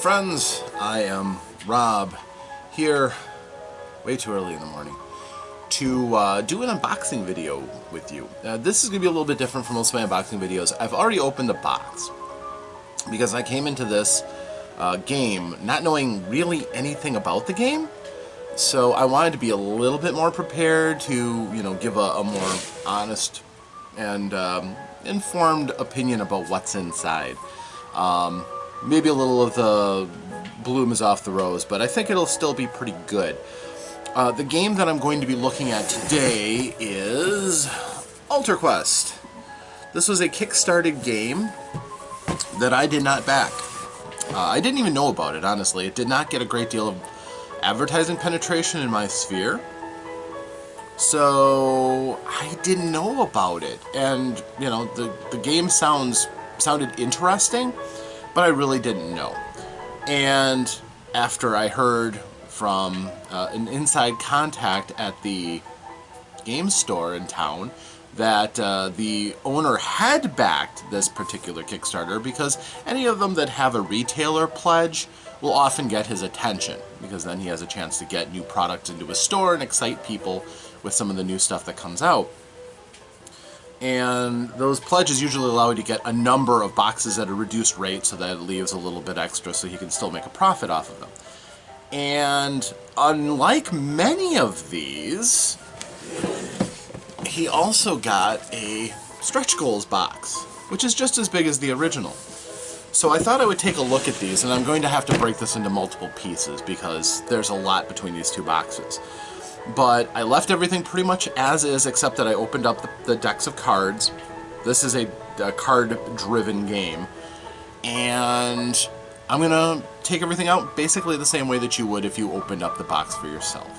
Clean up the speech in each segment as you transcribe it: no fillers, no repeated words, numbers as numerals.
friends, I am Rob, here way too early in the morning to do an unboxing video with you. This is going to be a little bit different from most of my unboxing videos. I've already opened the box because I came into this game not knowing really anything about the game, so I wanted to be a little bit more prepared to, give a more honest and informed opinion about what's inside. Maybe a little of the bloom is off the rose, but I think it'll still be pretty good. The game that I'm going to be looking at today is AltarQuest. This was a Kickstarter game that I did not back. I didn't even know about it, honestly. It did not get a great deal of advertising penetration in my sphere, so I didn't know about it. And, the game sounded interesting, but I really didn't know. And after I heard from an inside contact at the game store in town that the owner had backed this particular Kickstarter, because any of them that have a retailer pledge will often get his attention, because then he has a chance to get new products into his store and excite people with some of the new stuff that comes out. And those pledges usually allow you to get a number of boxes at a reduced rate, so that it leaves a little bit extra so he can still make a profit off of them. And unlike many of these, he also got a stretch goals box, which is just as big as the original. So I thought I would take a look at these, and I'm going to have to break this into multiple pieces because there's a lot between these two boxes. But I left everything pretty much as is, except that I opened up the decks of cards. This is a card-driven game, and I'm going to take everything out basically the same way that you would if you opened up the box for yourself.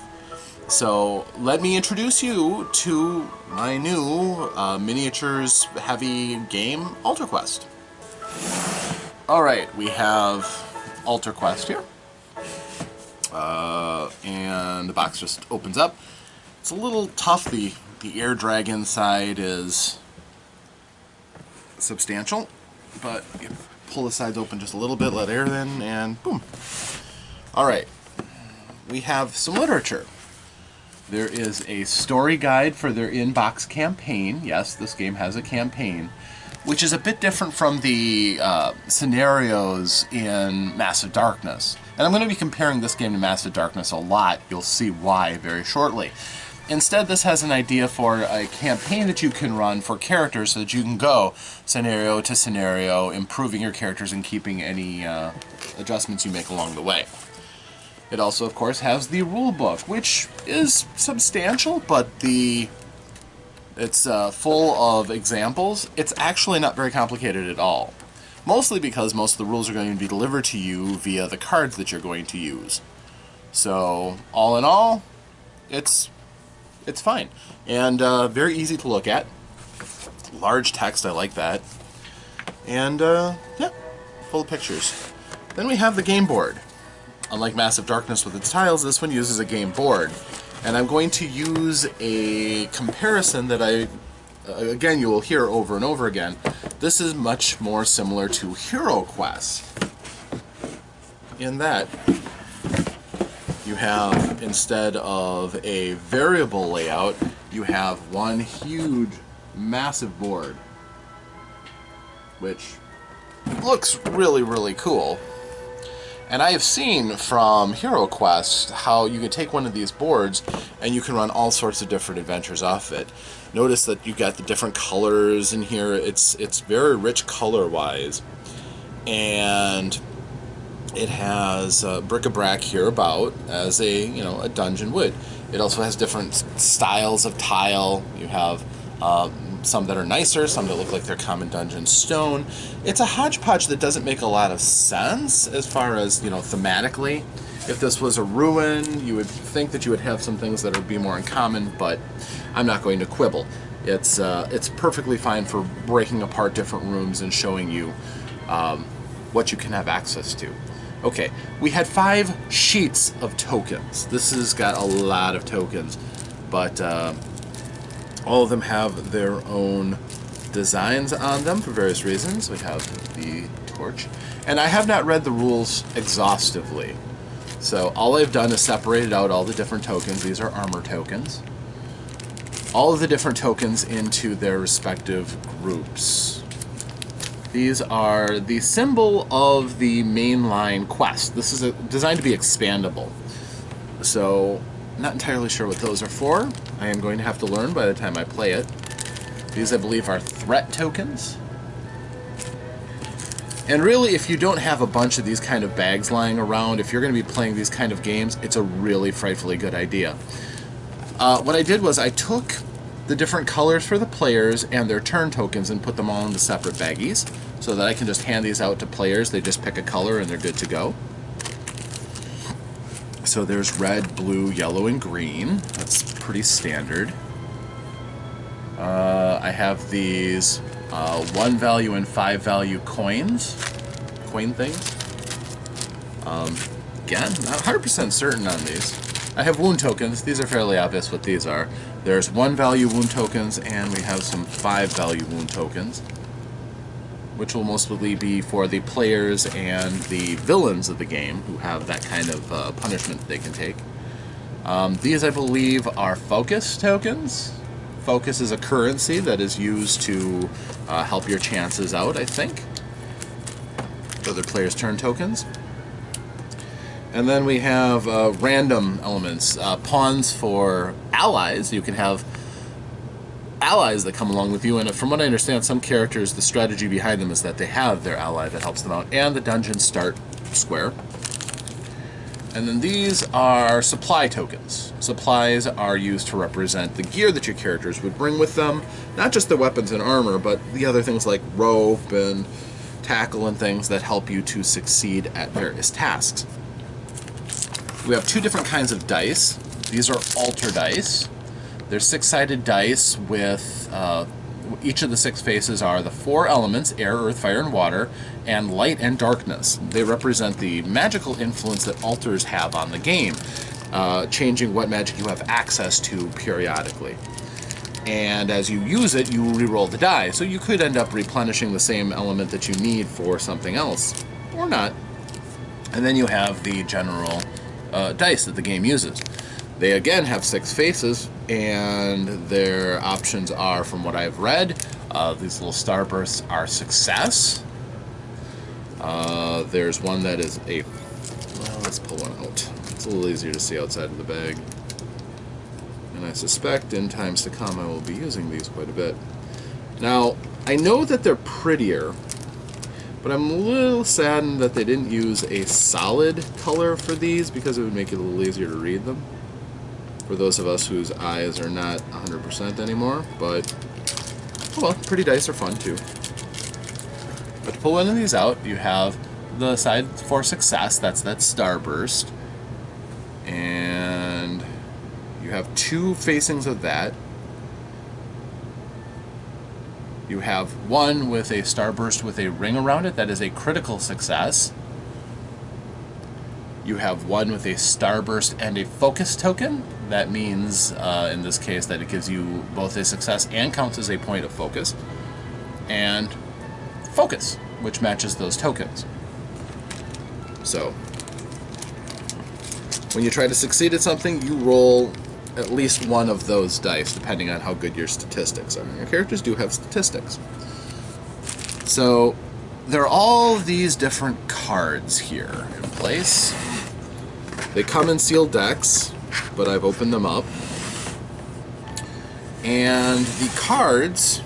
So let me introduce you to my new miniatures-heavy game, AltarQuest. Alright, we have AltarQuest here. And the box just opens up. It's a little tough. The air drag inside is substantial, but you pull the sides open just a little bit, let air in, and boom. Alright, we have some literature. There is a story guide for their in-box campaign. Yes, this game has a campaign, which is a bit different from the scenarios in Massive Darkness. And I'm going to be comparing this game to Massive Darkness a lot. You'll see why very shortly. Instead, this has an idea for a campaign that you can run for characters so that you can go scenario to scenario, improving your characters and keeping any adjustments you make along the way. It also, of course, has the rule book, which is substantial, but it's full of examples. It's actually not very complicated at all. Mostly because most of the rules are going to be delivered to you via the cards that you're going to use. So, all in all, it's fine. And very easy to look at. Large text, I like that. And, yeah, full of pictures. Then we have the game board. Unlike Massive Darkness with its tiles, this one uses a game board. And I'm going to use a comparison that again, you will hear over and over again. This is much more similar to HeroQuest, in that you have, instead of a variable layout, you have one huge, massive board, which looks really, really cool. And I have seen from HeroQuest how you can take one of these boards and you can run all sorts of different adventures off it. Notice that you've got the different colors in here. It's very rich color-wise. And it has bric-a-brac here about as a dungeon would. It also has different styles of tile. You have some that are nicer, some that look like they're common dungeon stone. It's a hodgepodge that doesn't make a lot of sense as far as, thematically. If this was a ruin, you would think that you would have some things that would be more in common, but I'm not going to quibble. It's perfectly fine for breaking apart different rooms and showing you what you can have access to. Okay, we had 5 sheets of tokens. This has got a lot of tokens, but all of them have their own designs on them for various reasons. We have the torch. And I have not read the rules exhaustively. So all I've done is separated out all the different tokens. These are armor tokens. All of the different tokens into their respective groups. These are the symbol of the mainline quest. This is designed to be expandable. So, not entirely sure what those are for. I am going to have to learn by the time I play it. These, I believe, are threat tokens. And really, if you don't have a bunch of these kind of bags lying around, if you're going to be playing these kind of games, it's a really frightfully good idea. What I did was I took the different colors for the players and their turn tokens and put them all into separate baggies so that I can just hand these out to players. They just pick a color and they're good to go. So there's red, blue, yellow, and green. That's pretty standard. I have these 1 value and 5 value coin things. Again, not 100% certain on these. I have wound tokens. These are fairly obvious what these are. There's 1 value wound tokens, and we have some 5 value wound tokens, which will mostly be for the players and the villains of the game who have that kind of punishment they can take. These, I believe, are focus tokens. Focus is a currency that is used to help your chances out, I think. Other players' turn tokens. And then we have random elements, pawns for allies. You can have allies that come along with you, and from what I understand, some characters, the strategy behind them is that they have their ally that helps them out, and the dungeon start square. And then these are supply tokens. Supplies are used to represent the gear that your characters would bring with them, not just the weapons and armor, but the other things like rope and tackle and things that help you to succeed at various tasks. We have 2 different kinds of dice. These are altar dice. They're 6-sided dice with each of the 6 faces are the 4 elements: air, earth, fire, and water, and light and darkness. They represent the magical influence that altars have on the game, changing what magic you have access to periodically. And as you use it, you re-roll the die. So you could end up replenishing the same element that you need for something else, or not. And then you have the general dice that the game uses. They again have 6 faces, and their options are, from what I've read, these little starbursts are success. There's one that is a... Well, let's pull one out. It's a little easier to see outside of the bag. And I suspect in times to come I will be using these quite a bit. Now, I know that they're prettier, but I'm a little saddened that they didn't use a solid color for these, because it would make it a little easier to read them. For those of us whose eyes are not 100% anymore, but, oh well, pretty dice are fun too. But to pull one of these out, you have the side for success, that's that starburst. And you have 2 facings of that. You have one with a starburst with a ring around it, that is a critical success. You have one with a starburst and a focus token. That means, in this case, that it gives you both a success and counts as a point of focus. And focus, which matches those tokens. So, when you try to succeed at something, you roll at least one of those dice, depending on how good your statistics are. Your characters do have statistics. So, there are all these different cards here in place. They come in sealed decks, but I've opened them up. And the cards,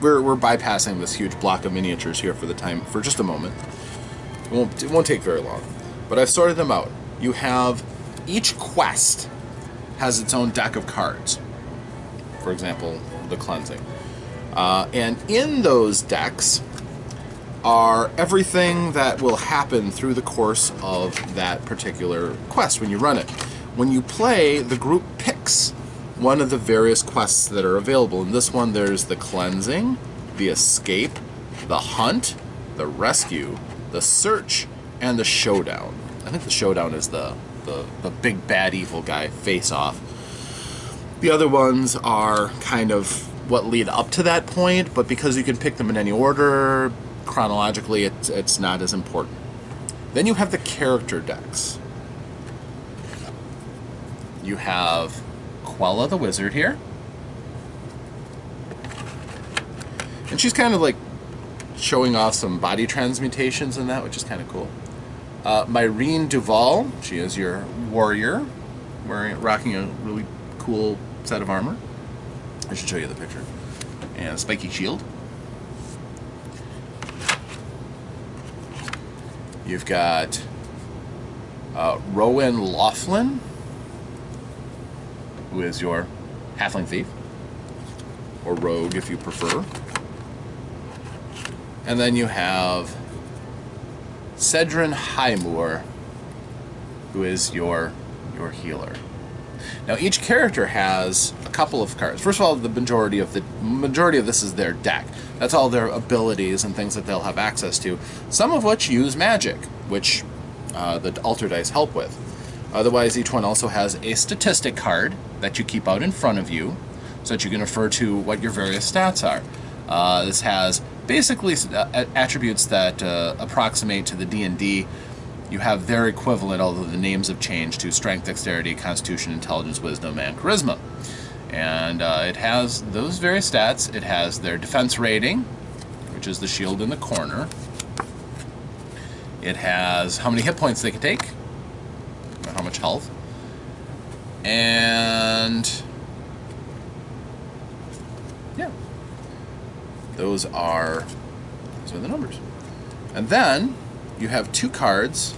we're bypassing this huge block of miniatures here for just a moment. It won't take very long. But I've sorted them out. You have, each quest has its own deck of cards. For example, the cleansing. And in those decks are everything that will happen through the course of that particular quest when you run it. When you play, the group picks one of the various quests that are available. In this one, there's the cleansing, the escape, the hunt, the rescue, the search, and the showdown. I think the showdown is the big bad evil guy face-off. The other ones are kind of what lead up to that point, but because you can pick them in any order, chronologically, it's not as important. Then you have the character decks. You have Quella the Wizard here. And she's kind of like showing off some body transmutations in that, which is kind of cool. Myrene Duval, she is your warrior, rocking a really cool set of armor. I should show you the picture. And a spiky shield. You've got Rowan Laughlin, who is your halfling thief, or rogue if you prefer. And then you have Cedrin Highmoor, who is your healer. Now each character has a couple of cards. First of all, the majority of this is their deck. That's all their abilities and things that they'll have access to. Some of which use magic, which the altar dice help with. Otherwise, each one also has a statistic card that you keep out in front of you, so that you can refer to what your various stats are. This has basically attributes that approximate to the D&D. You have their equivalent, although the names have changed, to strength, dexterity, constitution, intelligence, wisdom, and charisma. And it has those various stats. It has their defense rating, which is the shield in the corner. It has how many hit points they can take, how much health, and yeah, those are the numbers. And then you have two cards.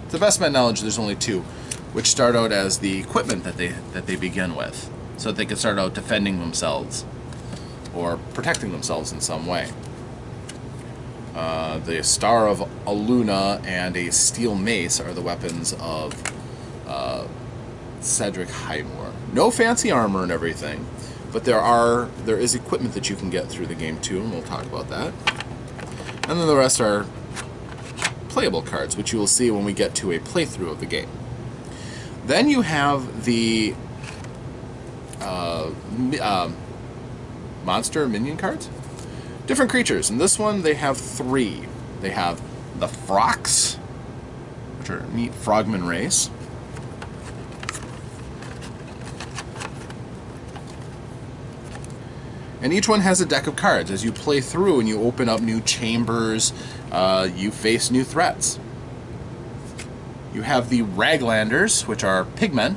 To the best of my knowledge, there's only two, which start out as the equipment that they begin with, so that they can start out defending themselves or protecting themselves in some way. The Star of Aluna and a steel mace are the weapons of Cedric Highmoor. No fancy armor and everything, but there is equipment that you can get through the game too, and we'll talk about that. And then the rest are playable cards, which you will see when we get to a playthrough of the game. Then you have the monster minion cards. Different creatures. In this one, they have three. They have the Frogs, which are a neat frogman race. And each one has a deck of cards. As you play through and you open up new chambers, you face new threats. You have the Raglanders, which are pigmen.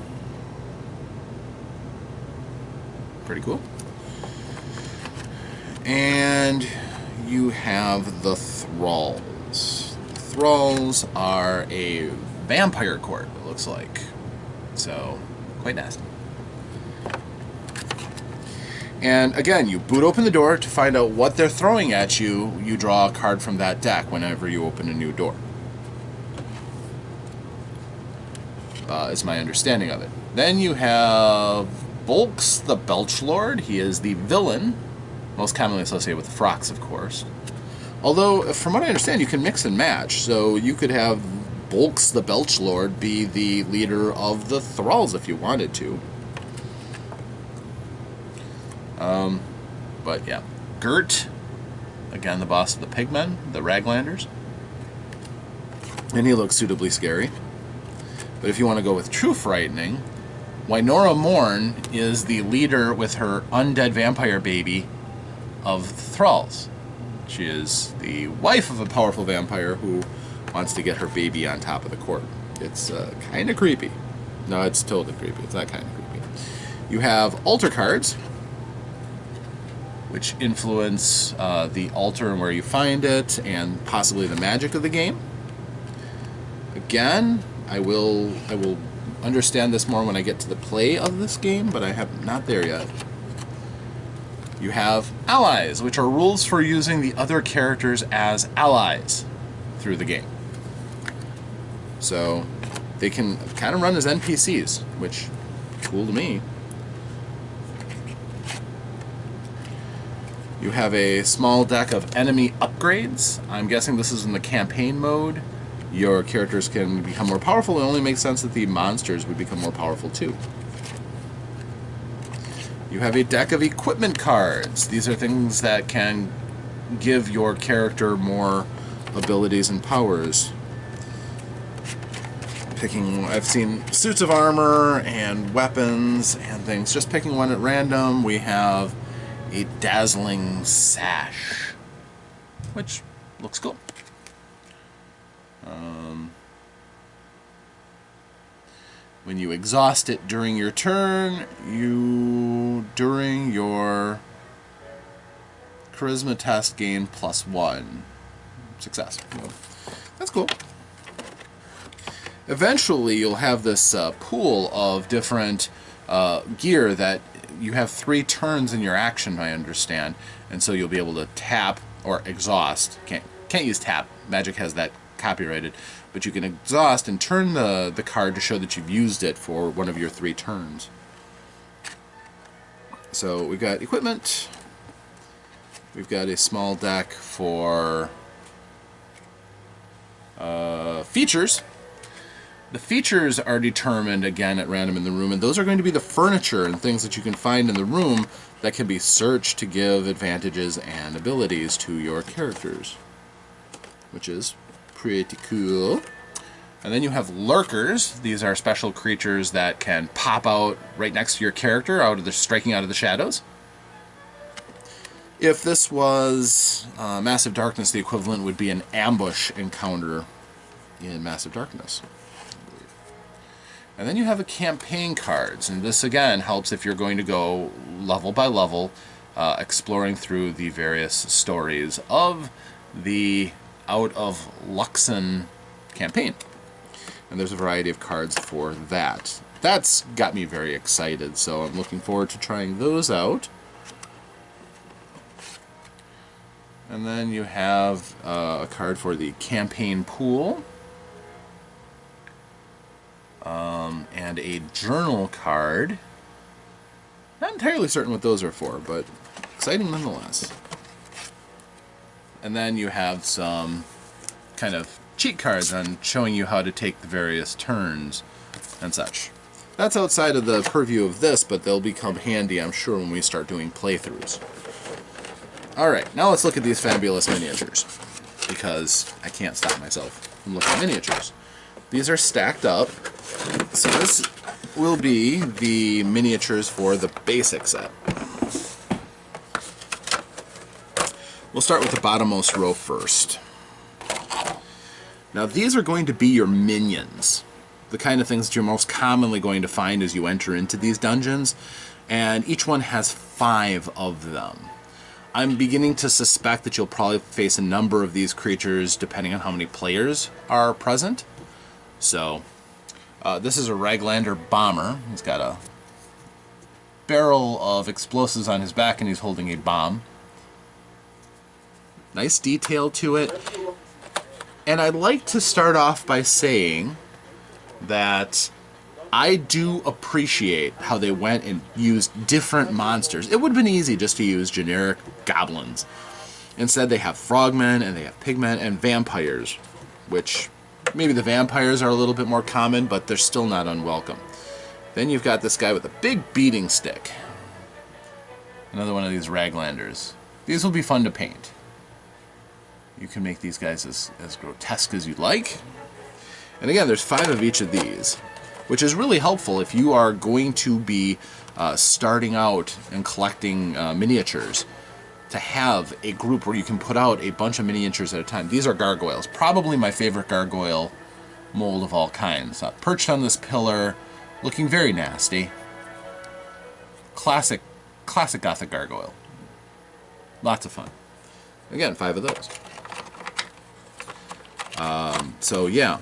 Pretty cool. And you have the Thralls. The Thralls are a vampire court, it looks like. So, quite nasty. And again, you boot open the door to find out what they're throwing at you. You draw a card from that deck whenever you open a new door. Is my understanding of it. Then you have Bulks the Belchlord. He is the villain, most commonly associated with the Frogs, of course. Although, from what I understand, you can mix and match. So you could have Bulks the Belchlord be the leader of the Thralls if you wanted to. But yeah, Gert, again the boss of the pigmen, the Raglanders, and he looks suitably scary. But if you want to go with true frightening, Wynora Morn is the leader with her undead vampire baby of the Thralls. She is the wife of a powerful vampire who wants to get her baby on top of the court. It's kind of creepy. No, it's totally creepy. It's not kind of creepy. You have altar cards, which influence the altar and where you find it, and possibly the magic of the game. Again, I will understand this more when I get to the play of this game, but I have not there yet. You have allies, which are rules for using the other characters as allies through the game. So they can kind of run as NPCs, which is cool to me. You have a small deck of enemy upgrades. I'm guessing this is in the campaign mode. Your characters can become more powerful. It only makes sense that the monsters would become more powerful too. You have a deck of equipment cards. These are things that can give your character more abilities and powers. I've seen suits of armor and weapons and things. Just picking one at random, we have a dazzling sash, which looks cool. When you exhaust it during your turn, during your charisma test, gain +1 success. That's cool. Eventually, you'll have this pool of different gear that you have 3 turns in your action, I understand, and so you'll be able to tap or exhaust. Can't use tap. Magic has that copyrighted, but you can exhaust and turn the card to show that you've used it for one of your 3 turns. So we've got equipment. We've got a small deck for features. The features are determined, again, at random in the room, and those are going to be the furniture and things that you can find in the room that can be searched to give advantages and abilities to your characters, which is pretty cool. And then you have lurkers. These are special creatures that can pop out right next to your character, striking out of the shadows. If this was Massive Darkness, the equivalent would be an ambush encounter in Massive Darkness. And then you have the campaign cards, and this again helps if you're going to go level by level, exploring through the various stories of the Out of Luxon campaign. And there's a variety of cards for that. That's got me very excited, so I'm looking forward to trying those out. And then you have a card for the campaign pool. And a journal card. Not entirely certain what those are for, but exciting nonetheless. And then you have some kind of cheat cards on showing you how to take the various turns and such. That's outside of the purview of this, but they'll become handy, I'm sure, when we start doing playthroughs. Alright, now let's look at these fabulous miniatures, because I can't stop myself from looking at miniatures. These are stacked up, so this will be the miniatures for the basic set. We'll start with the bottommost row first. Now these are going to be your minions, the kind of things that you're most commonly going to find as you enter into these dungeons, and each one has 5 of them. I'm beginning to suspect that you'll probably face a number of these creatures depending on how many players are present. So, this is a Raglander bomber. He's got a barrel of explosives on his back and he's holding a bomb. Nice detail to it. And I'd like to start off by saying that I do appreciate how they went and used different monsters. It would have been easy just to use generic goblins. Instead, they have frogmen, and they have pigmen, and vampires, which maybe the vampires are a little bit more common, but they're still not unwelcome. Then you've got this guy with a big beating stick. Another one of these Raglanders. These will be fun to paint. You can make these guys as grotesque as you'd like. And again, there's 5 of each of these, which is really helpful if you are going to be starting out and collecting miniatures, to have a group where you can put out a bunch of miniatures at a time. These are gargoyles. Probably my favorite gargoyle mold of all kinds. Perched on this pillar, looking very nasty. Classic Gothic gargoyle. Lots of fun. Again, 5 of those. So yeah,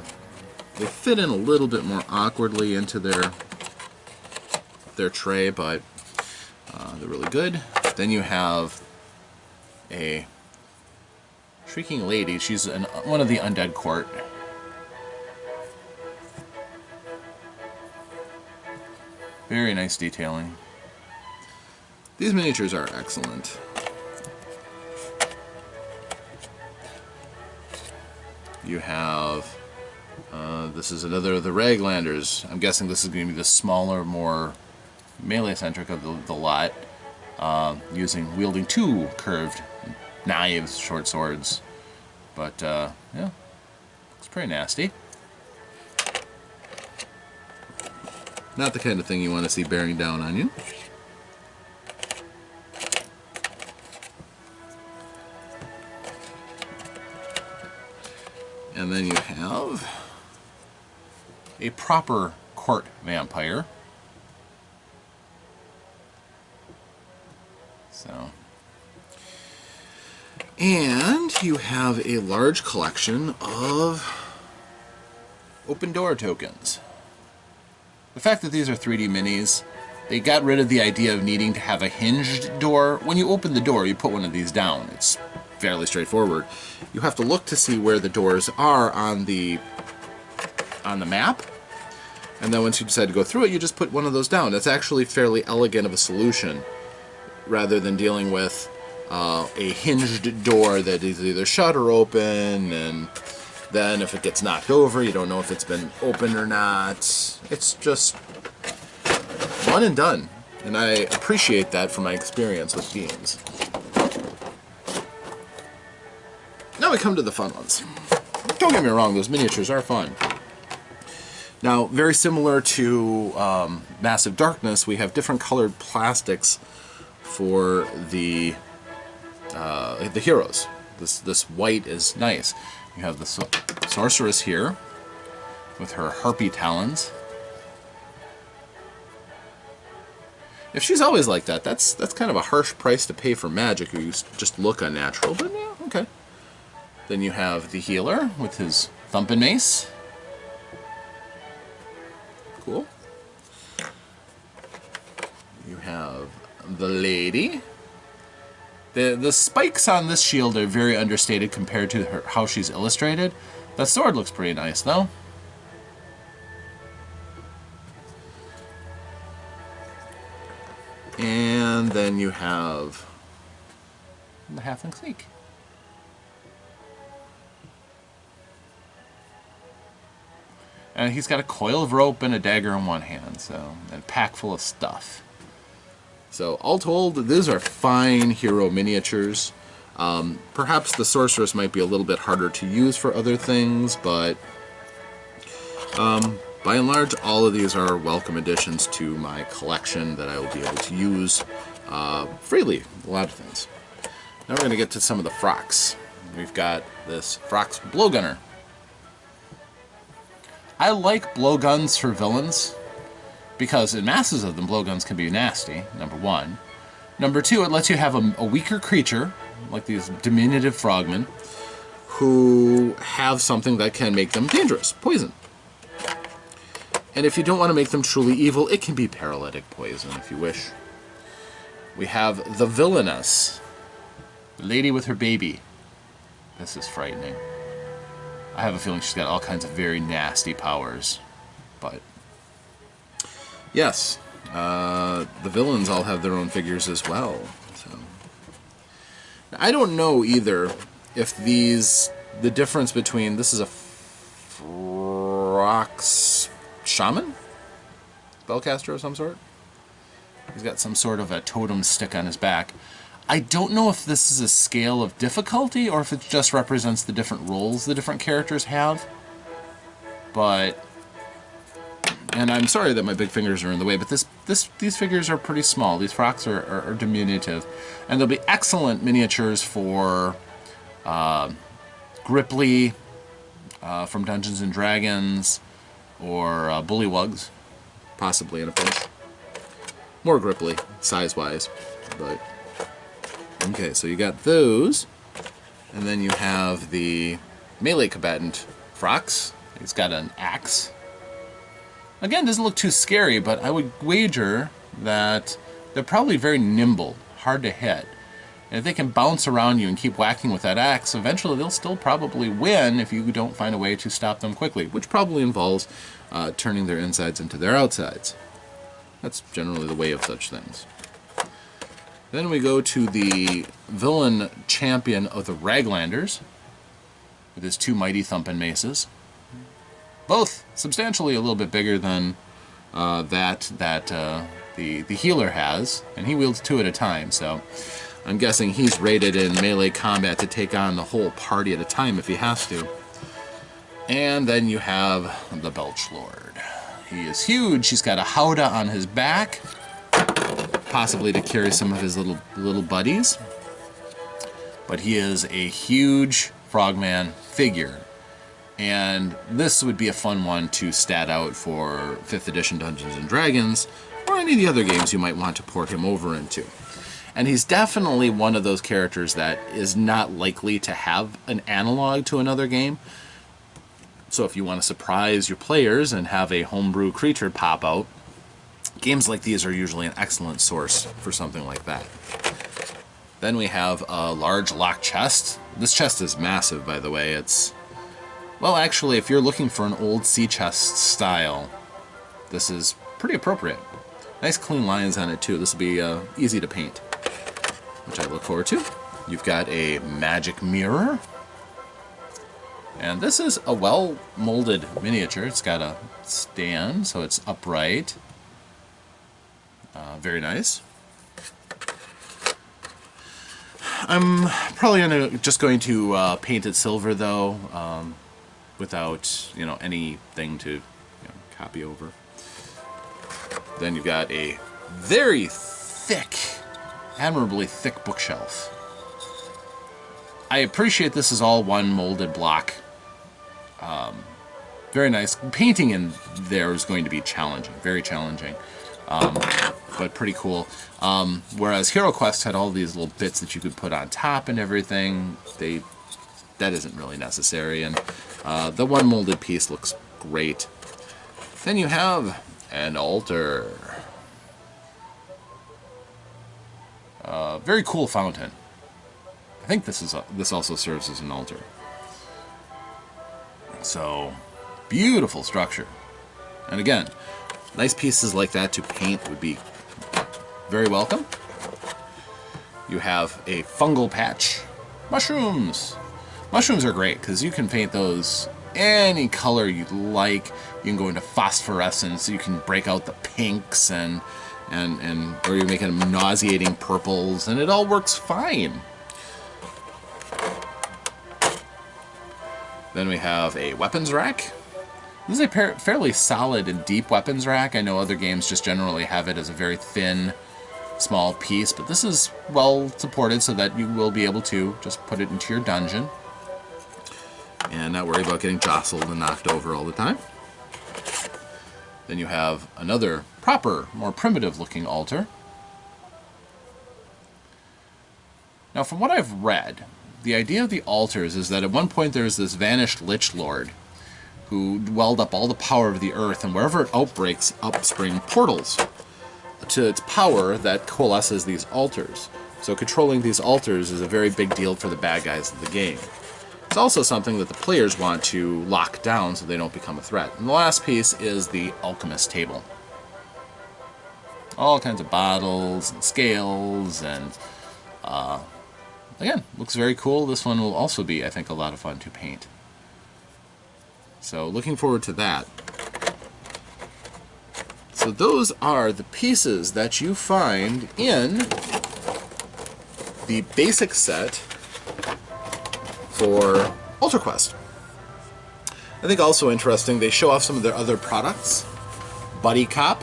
they fit in a little bit more awkwardly into their tray, but they're really good. Then you have a Shrieking Lady. She's one of the Undead Court. Very nice detailing. These miniatures are excellent. You have this is another of the Raglanders. I'm guessing this is going to be the smaller, more melee-centric of the lot, wielding 2 curved knives, short swords. But, yeah, it's pretty nasty. Not the kind of thing you want to see bearing down on you. And then you have a proper court vampire. So, and you have a large collection of open door tokens. The fact that these are 3D minis, they got rid of the idea of needing to have a hinged door. When you open the door, you put one of these down. It's fairly straightforward. You have to look to see where the doors are on the map, and then once you decide to go through it, you just put one of those down. That's actually fairly elegant of a solution, rather than dealing with a hinged door that is either shut or open, and then if it gets knocked over, you don't know if it's been opened or not. It's just one and done, and I appreciate that from my experience with games. Now we come to the fun ones. Don't get me wrong, those miniatures are fun. Now, very similar to Massive Darkness, we have different colored plastics for the heroes. This white is nice. You have the sorceress here with her harpy talons. If she's always like that, that's kind of a harsh price to pay for magic. You just look unnatural, but yeah, okay. Then you have the healer with his thumping mace. Cool. You have the lady. The spikes on this shield are very understated compared to how she's illustrated. That sword looks pretty nice, though. And then you have the halfling clique. And he's got a coil of rope and a dagger in one hand, so, and a pack full of stuff. So, all told, these are fine hero miniatures. Perhaps the sorceress might be a little bit harder to use for other things, but by and large, all of these are welcome additions to my collection that I will be able to use freely. A lot of things. Now we're going to get to some of the frocks. We've got this Frock's Blowgunner. I like blowguns for villains, because in masses of them, blowguns can be nasty, number one. Number two, it lets you have a weaker creature, like these diminutive frogmen, who have something that can make them dangerous, poison. And if you don't want to make them truly evil, it can be paralytic poison, if you wish. We have the Villainess, the lady with her baby. This is frightening. I have a feeling she's got all kinds of very nasty powers, but yes, the villains all have their own figures as well. So I don't know either if the difference between, this is a Frock's shaman? Spellcaster of some sort? He's got some sort of a totem stick on his back. I don't know if this is a scale of difficulty or if it just represents the different roles the different characters have. But, and I'm sorry that my big fingers are in the way, but these figures are pretty small. These frocks are diminutive. And they'll be excellent miniatures for Gripply from Dungeons and Dragons, or Bullywugs, possibly in a pinch. More Gripply, size-wise, but okay, so you got those, and then you have the melee combatant Frox. He's got an axe. Again, doesn't look too scary, but I would wager that they're probably very nimble, hard to hit. And if they can bounce around you and keep whacking with that axe, eventually they'll still probably win if you don't find a way to stop them quickly, which probably involves turning their insides into their outsides. That's generally the way of such things. Then we go to the villain champion of the Raglanders, with his two mighty thumping maces. Both substantially a little bit bigger than the healer has, and he wields two at a time, so I'm guessing he's rated in melee combat to take on the whole party at a time if he has to. And then you have the Belch Lord. He is huge. He's got a howdah on his back, possibly to carry some of his little buddies. But he is a huge frogman figure. And this would be a fun one to stat out for 5th edition Dungeons & Dragons, or any of the other games you might want to port him over into. And he's definitely one of those characters that is not likely to have an analog to another game. So if you want to surprise your players and have a homebrew creature pop out, games like these are usually an excellent source for something like that. Then we have a large locked chest. This chest is massive, by the way. It's, well, actually, if you're looking for an old sea chest style, this is pretty appropriate. Nice clean lines on it, too. This will be easy to paint, which I look forward to. You've got a magic mirror. And this is a well-molded miniature. It's got a stand, so it's upright. Very nice. I'm probably just going to paint it silver, though, without, anything to copy over. Then you've got a very thick, admirably thick bookshelf. I appreciate this is all one molded block. Very nice. Painting in there is going to be challenging, very challenging, but pretty cool. Whereas HeroQuest had all these little bits that you could put on top and everything, that isn't really necessary. And the one molded piece looks great. Then you have an altar. Very cool fountain. I think this also serves as an altar. So, beautiful structure. And again, nice pieces like that to paint would be very welcome. You have a fungal patch. Mushrooms. Mushrooms are great because you can paint those any color you like. You can go into phosphorescence. You can break out the pinks or you're making them nauseating purples, and it all works fine. Then we have a weapons rack. This is a fairly solid and deep weapons rack. I know other games just generally have it as a very thin, small piece, but this is well supported so that you will be able to just put it into your dungeon and not worry about getting jostled and knocked over all the time. Then you have another proper, more primitive looking altar. Now, from what I've read, the idea of the altars is that at one point there was this vanished Lich Lord who welled up all the power of the earth, and wherever it outbreaks, upspring portals to its power that coalesces these altars. So controlling these altars is a very big deal for the bad guys of the game. It's also something that the players want to lock down so they don't become a threat. And the last piece is the alchemist table. All kinds of bottles and scales and again, looks very cool. This one will also be, I think, a lot of fun to paint. So, looking forward to that. So those are the pieces that you find in the basic set for AltarQuest. I think also interesting, they show off some of their other products. Buddy Cop,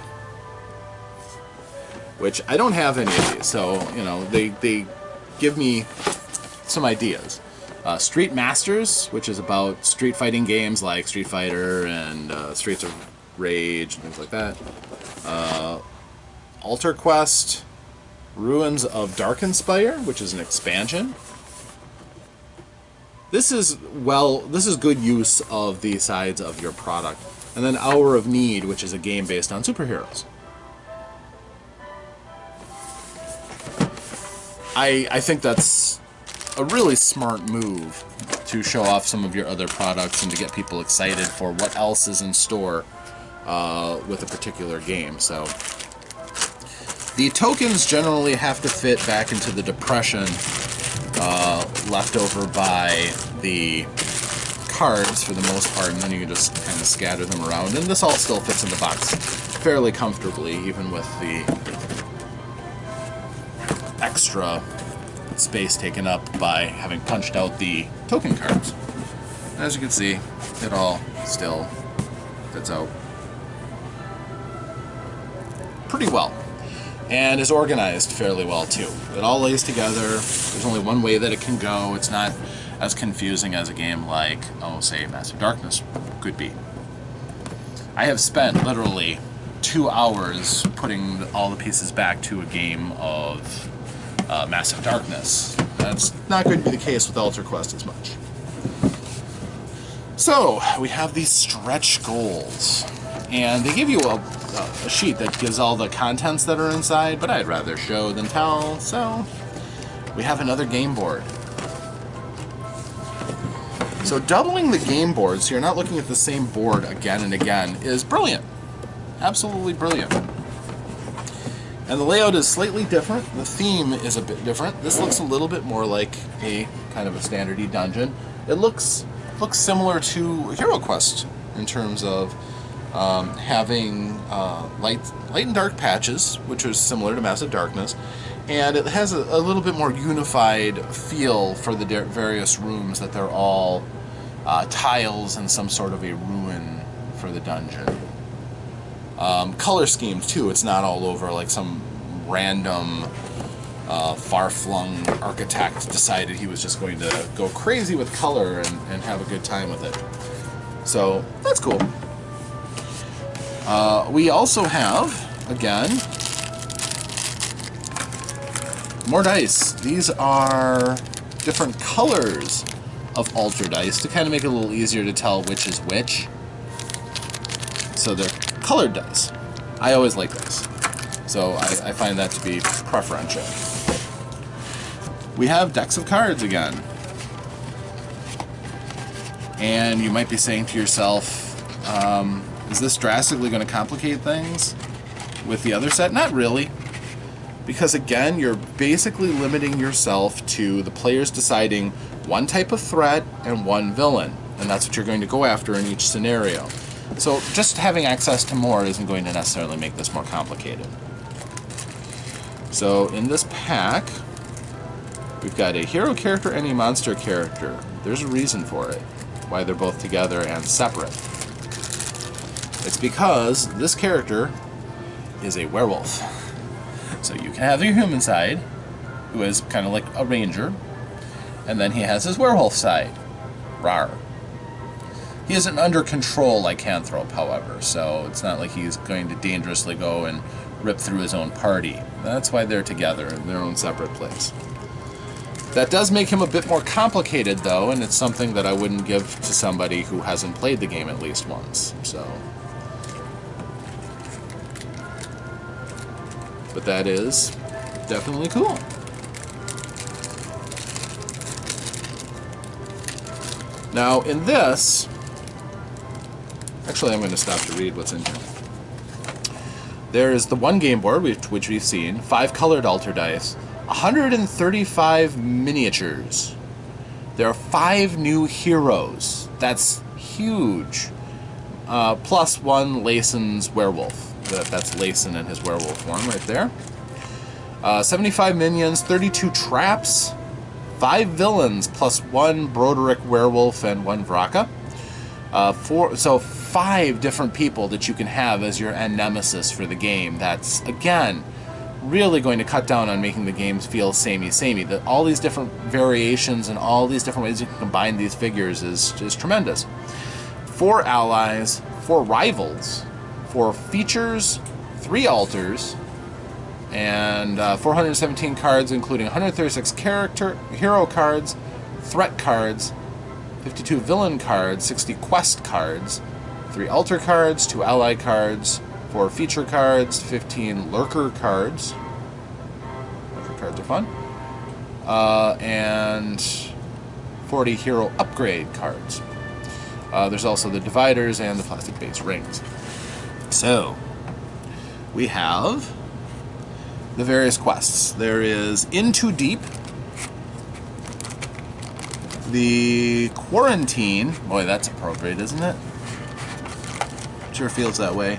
which I don't have any of these, so, they give me some ideas. Street Masters, which is about street fighting games like Street Fighter and Streets of Rage and things like that. AltarQuest, Ruins of Darkenspire, which is an expansion. This is good use of the sides of your product. And then Hour of Need, which is a game based on superheroes. I think that's a really smart move to show off some of your other products and to get people excited for what else is in store with a particular game. So the tokens generally have to fit back into the depression left over by the cards for the most part, and then you can just kind of scatter them around. And this all still fits in the box fairly comfortably, even with the extra space taken up by having punched out the token cards. As you can see, it all still fits out pretty well, and is organized fairly well too. It all lays together. There's only one way that it can go. It's not as confusing as a game like, oh, say, Massive Darkness could be. I have spent literally 2 hours putting all the pieces back to a game of Massive Darkness. That's not going to be the case with AltarQuest as much. So, we have these stretch goals. And they give you a sheet that gives all the contents that are inside, but I'd rather show than tell, so we have another game board. So doubling the game board, so you're not looking at the same board again and again, is brilliant. Absolutely brilliant. And the layout is slightly different. The theme is a bit different. This looks a little bit more like a kind of a standard-y dungeon. It looks similar to HeroQuest in terms of having light and dark patches, which is similar to Massive Darkness, and it has a little bit more unified feel for the various rooms, that they're all tiles in some sort of a ruin for the dungeon. Color schemes too, it's not all over like some random far-flung architect decided he was just going to go crazy with color and have a good time with it. So that's cool. We also have, again, more dice. These are different colors of altar dice to kind of make it a little easier to tell which is which. So they're colored dice. I always like those. So I find that to be preferential. We have decks of cards again. And you might be saying to yourself, is this drastically going to complicate things with the other set? Not really. Because again, you're basically limiting yourself to the players deciding one type of threat and one villain. And that's what you're going to go after in each scenario. So just having access to more isn't going to necessarily make this more complicated. So in this pack, we've got a hero character and a monster character. There's a reason for it, why they're both together and separate. It's because this character is a werewolf. So you can have your human side, who is kind of like a ranger, and then he has his werewolf side. Rawr. He isn't under control like Canthrope, however, so it's not like he's going to dangerously go and rip through his own party. That's why they're together in their own separate place. That does make him a bit more complicated, though, and it's something that I wouldn't give to somebody who hasn't played the game at least once, so... But that is definitely cool. Now, in this... Actually, I'm going to stop to read what's in here. There is the one game board, which we've seen, 5 colored altar dice, 135 miniatures. There are 5 new heroes. That's huge. Plus 1 Lason's werewolf. That's Lason in his werewolf form right there. 75 minions, 32 traps, 5 villains, plus 1 Broderick werewolf and 1 Vraka. So 5 different people that you can have as your end nemesis for the game. That's, again, really going to cut down on making the games feel samey-samey. All these different variations and all these different ways you can combine these figures is tremendous. 4 allies, 4 rivals, 4 features, 3 altars, and 417 cards, including 136 hero cards, threat cards, 52 villain cards, 60 quest cards, 3 altar cards, 2 ally cards, 4 feature cards, 15 lurker cards. Lurker cards are fun. And 40 hero upgrade cards. There's also the dividers and the plastic base rings. So, we have the various quests. There is Into Deep, the Quarantine. Boy, that's appropriate, isn't it? Sure feels that way.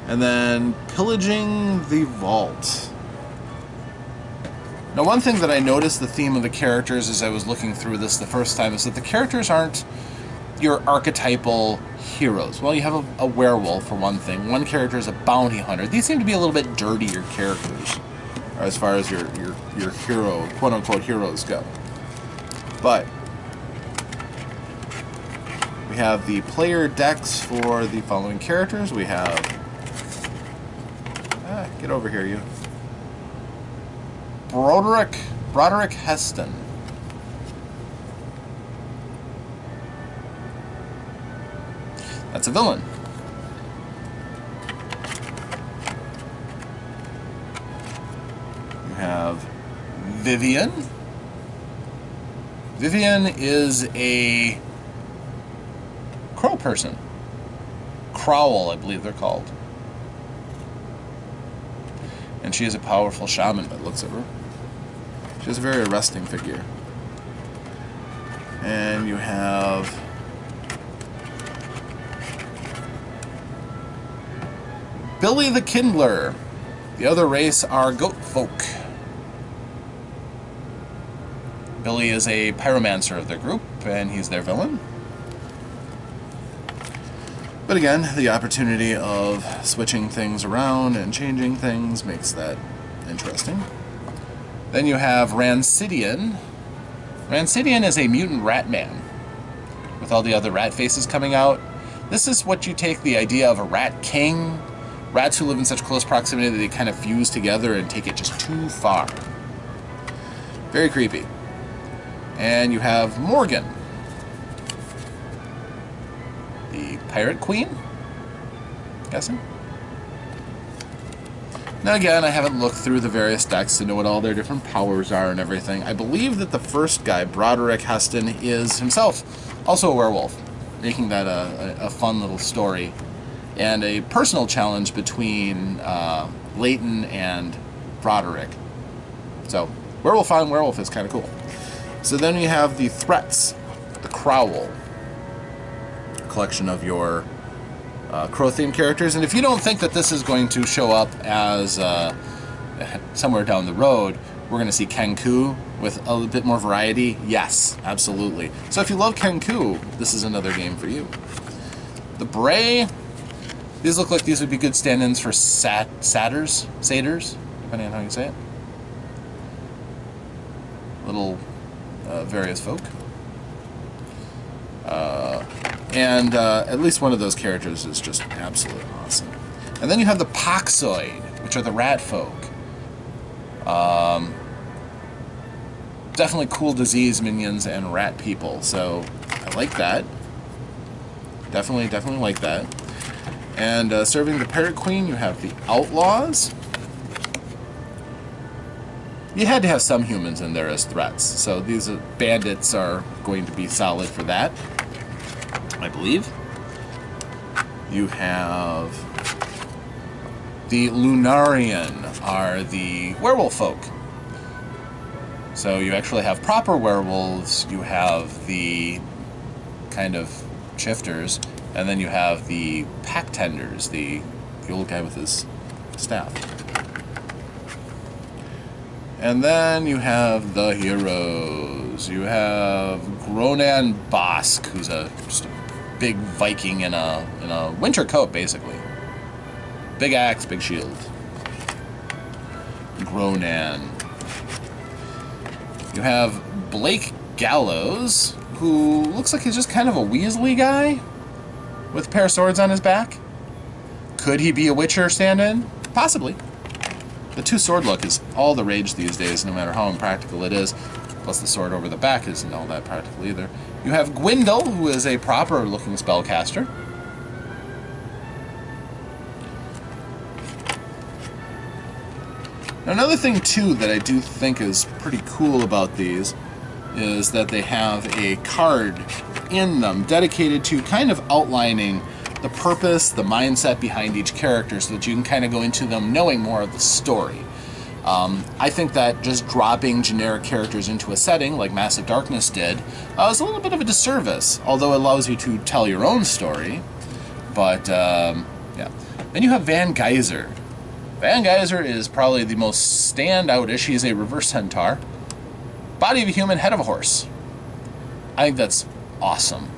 And then Pillaging the Vault. Now, one thing that I noticed the theme of the characters as I was looking through this the first time is that the characters aren't your archetypal heroes. Well, you have a werewolf, for one thing. One character is a bounty hunter. These seem to be a little bit dirtier characters as far as your hero, quote-unquote heroes go. But we have the player decks for the following characters. We have... get over here, you. Broderick Heston. That's a villain. You have Vivian. Vivian is a crow person. Crowl, I believe they're called. And she is a powerful shaman by the looks of her. She's a very arresting figure. And you have Billy the Kindler. The other race are goat folk. Billy is a pyromancer of their group, and he's their villain. But again, the opportunity of switching things around and changing things makes that interesting. Then you have Rancidian. Rancidian is a mutant rat man, with all the other rat faces coming out. This is what you take the idea of a rat king. Rats who live in such close proximity that they kind of fuse together and take it just too far. Very creepy. And you have Morgan, the pirate queen, I'm guessing. Now again, I haven't looked through the various decks to know what all their different powers are and everything. I believe that the first guy, Broderick Heston, is himself also a werewolf, making that a fun little story. And a personal challenge between Leighton and Broderick. So, werewolf on werewolf is kind of cool. So then we have the threats, the Crowl, collection of your crow-themed characters. And if you don't think that this is going to show up as somewhere down the road, we're going to see Kenku with a little bit more variety. Yes, absolutely. So if you love Kenku, this is another game for you. The Bray. These look like these would be good stand-ins for satyrs, depending on how you say it. Little various folk. And at least one of those characters is just absolutely awesome. And then you have the Poxoid, which are the rat folk. Definitely cool disease minions and rat people, so I like that. Definitely like that. And serving the Parrot Queen, you have the Outlaws. You had to have some humans in there as threats, so these bandits are going to be solid for that, I believe. You have the Lunarian, are the werewolf folk. So you actually have proper werewolves, you have the kind of shifters, and then you have the pack tenders, the old guy with his staff. And then you have the heroes. You have Gronan Bosk, who's just a big Viking in a winter coat, basically. Big axe, big shield. Gronan. You have Blake Gallows, who looks like he's just kind of a Weasley guy with a pair of swords on his back. Could he be a Witcher stand-in? Possibly. The two-sword look is all the rage these days, no matter how impractical it is. Plus the sword over the back isn't all that practical either. You have Gwendol, who is a proper-looking spellcaster. Now, another thing, too, that I do think is pretty cool about these is that they have a card in them dedicated to kind of outlining the purpose, the mindset behind each character so that you can kind of go into them knowing more of the story. I think that just dropping generic characters into a setting like Massive Darkness did is a little bit of a disservice, although it allows you to tell your own story. But, yeah. Then you have Van Geyser. Van Geyser is probably the most standout-ish. He's a reverse centaur. Body of a human, head of a horse. I think that's awesome.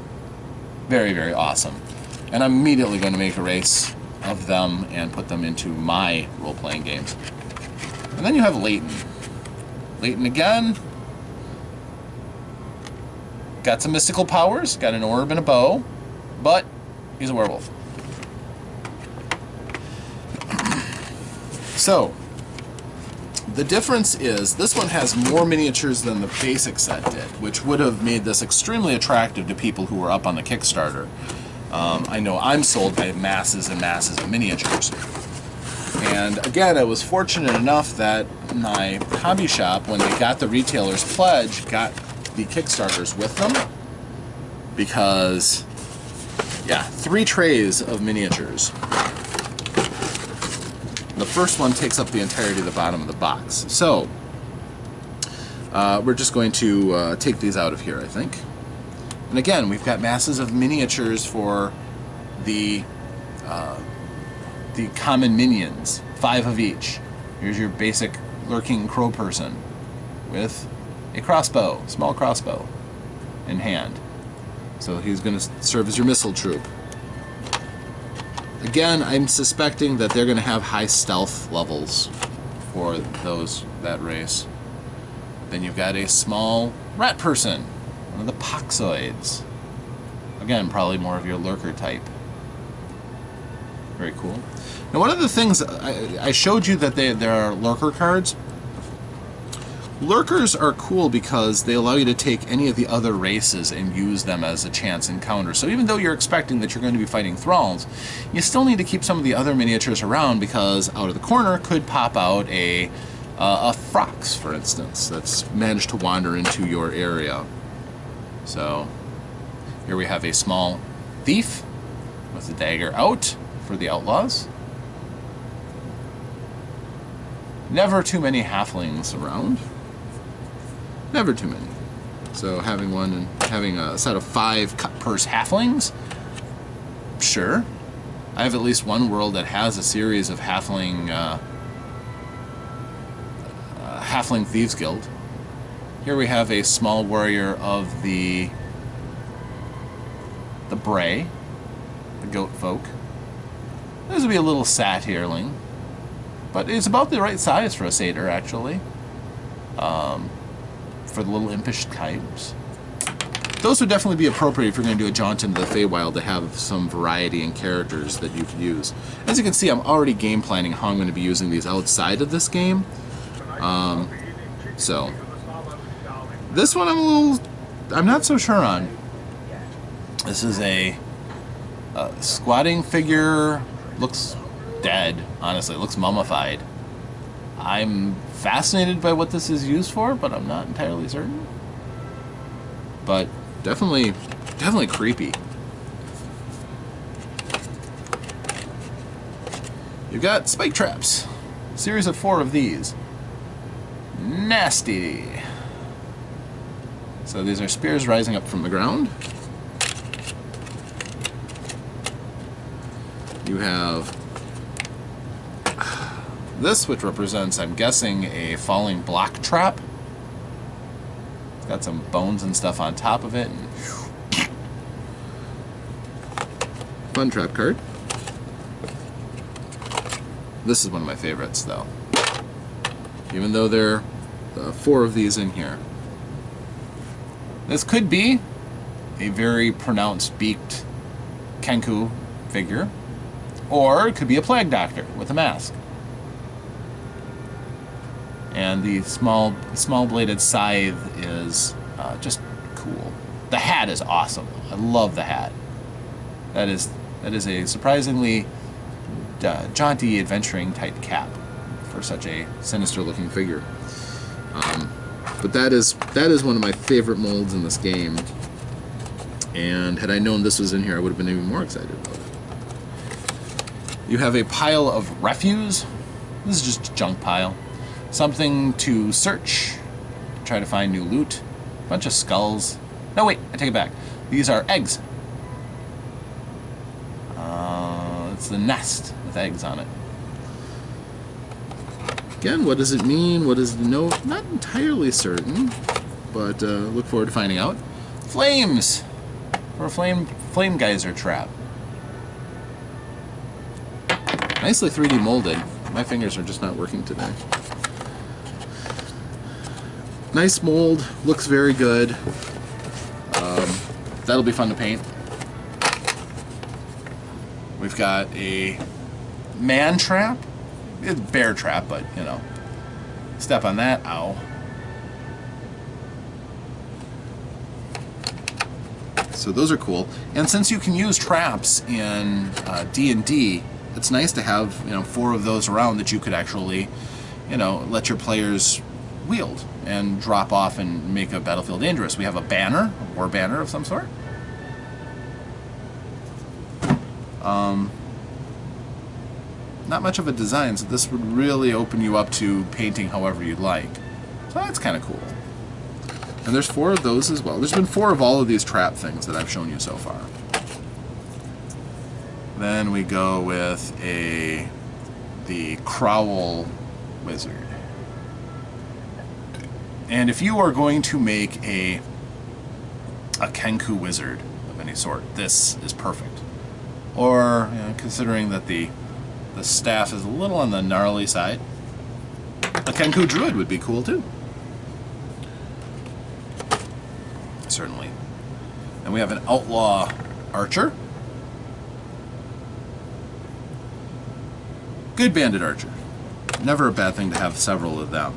Very, very awesome. And I'm immediately going to make a race of them and put them into my role-playing games. And then you have Leighton. Leighton again. Got some mystical powers. Got an orb and a bow. But he's a werewolf. So, the difference is this one has more miniatures than the basic set did, which would have made this extremely attractive to people who were up on the Kickstarter. I know I'm sold by masses and masses of miniatures. And again, I was fortunate enough that my hobby shop, when they got the retailer's pledge, got the Kickstarters with them. Because, yeah, 3 trays of miniatures. The first one takes up the entirety of the bottom of the box. So, we're just going to take these out of here, I think. And again, we've got masses of miniatures for the common minions. 5 of each. Here's your basic lurking crow person with a crossbow, small crossbow, in hand. So he's going to serve as your missile troop. Again, I'm suspecting that they're going to have high stealth levels for that race. Then you've got a small rat person, one of the Poxoids. Again, probably more of your lurker type. Very cool. Now, one of the things I showed you that there are lurker cards. Lurkers are cool because they allow you to take any of the other races and use them as a chance encounter. So even though you're expecting that you're going to be fighting thralls, you still need to keep some of the other miniatures around because out of the corner could pop out a Frox, for instance, that's managed to wander into your area. So here we have a small thief with the dagger out for the outlaws. Never too many halflings around. Never too many. So having one and having a set of 5 cut purse halflings, sure. I have at least one world that has a series of halfling thieves guild. Here we have a small warrior of the Bray, the goat folk. This would be a little satyrling, but it's about the right size for a satyr, actually. For the little impish types. Those would definitely be appropriate if you're going to do a jaunt into the Feywild to have some variety in characters that you could use. As you can see, I'm already game planning how I'm going to be using these outside of this game. So, this one I'm not so sure on. This is a squatting figure, looks dead, honestly, it looks mummified. I'm fascinated by what this is used for, but I'm not entirely certain. But definitely creepy. You've got spike traps. A series of 4 of these. Nasty. So these are spears rising up from the ground. You have this, which represents, I'm guessing, a falling block trap. It's got some bones and stuff on top of it. And fun trap card. This is one of my favorites, though. Even though there are 4 of these in here. This could be a very pronounced beaked Kenku figure, or it could be a plague doctor with a mask. And the small bladed scythe is just cool. The hat is awesome. I love the hat. That is a surprisingly jaunty, adventuring type cap for such a sinister looking figure. But that is one of my favorite molds in this game. And had I known this was in here, I would have been even more excited about it. You have a pile of refuse. This is just a junk pile. Something to search, try to find new loot. A bunch of skulls. No, wait, I take it back. These are eggs. It's the nest with eggs on it. Again, what does it mean? What does it denote? Not entirely certain, but look forward to finding out. Flames! For a flame geyser trap. Nicely 3D molded. My fingers are just not working today. Nice mold, looks very good. That'll be fun to paint. We've got a man trap. It's bear trap, but you know, step on that, ow. So those are cool. And since you can use traps in D&D, it's nice to have, you know, 4 of those around that you could actually, you know, let your players wield and drop off and make a battlefield dangerous. We have a banner, a war banner of some sort. Not much of a design, so this would really open you up to painting however you'd like. So that's kind of cool. And there's 4 of those as well. There's been 4 of all of these trap things that I've shown you so far. Then we go with the Fukll wizard. And if you are going to make a Kenku wizard of any sort, this is perfect. Or, you know, considering that the staff is a little on the gnarly side, a Kenku druid would be cool too. Certainly. And we have an outlaw archer. Good bandit archer. Never a bad thing to have several of them.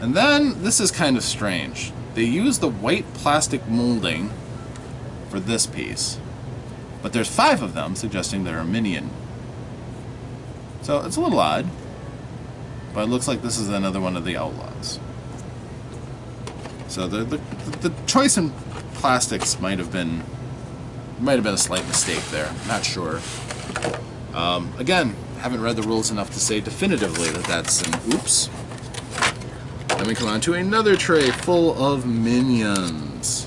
And then, this is kind of strange. They use the white plastic molding for this piece. But there's 5 of them, suggesting they're a minion. So it's a little odd. But it looks like this is another one of the outlaws. So the choice in plastics might have been a slight mistake there. Not sure. Again, haven't read the rules enough to say definitively that that's an oops. Then we come on to another tray full of minions.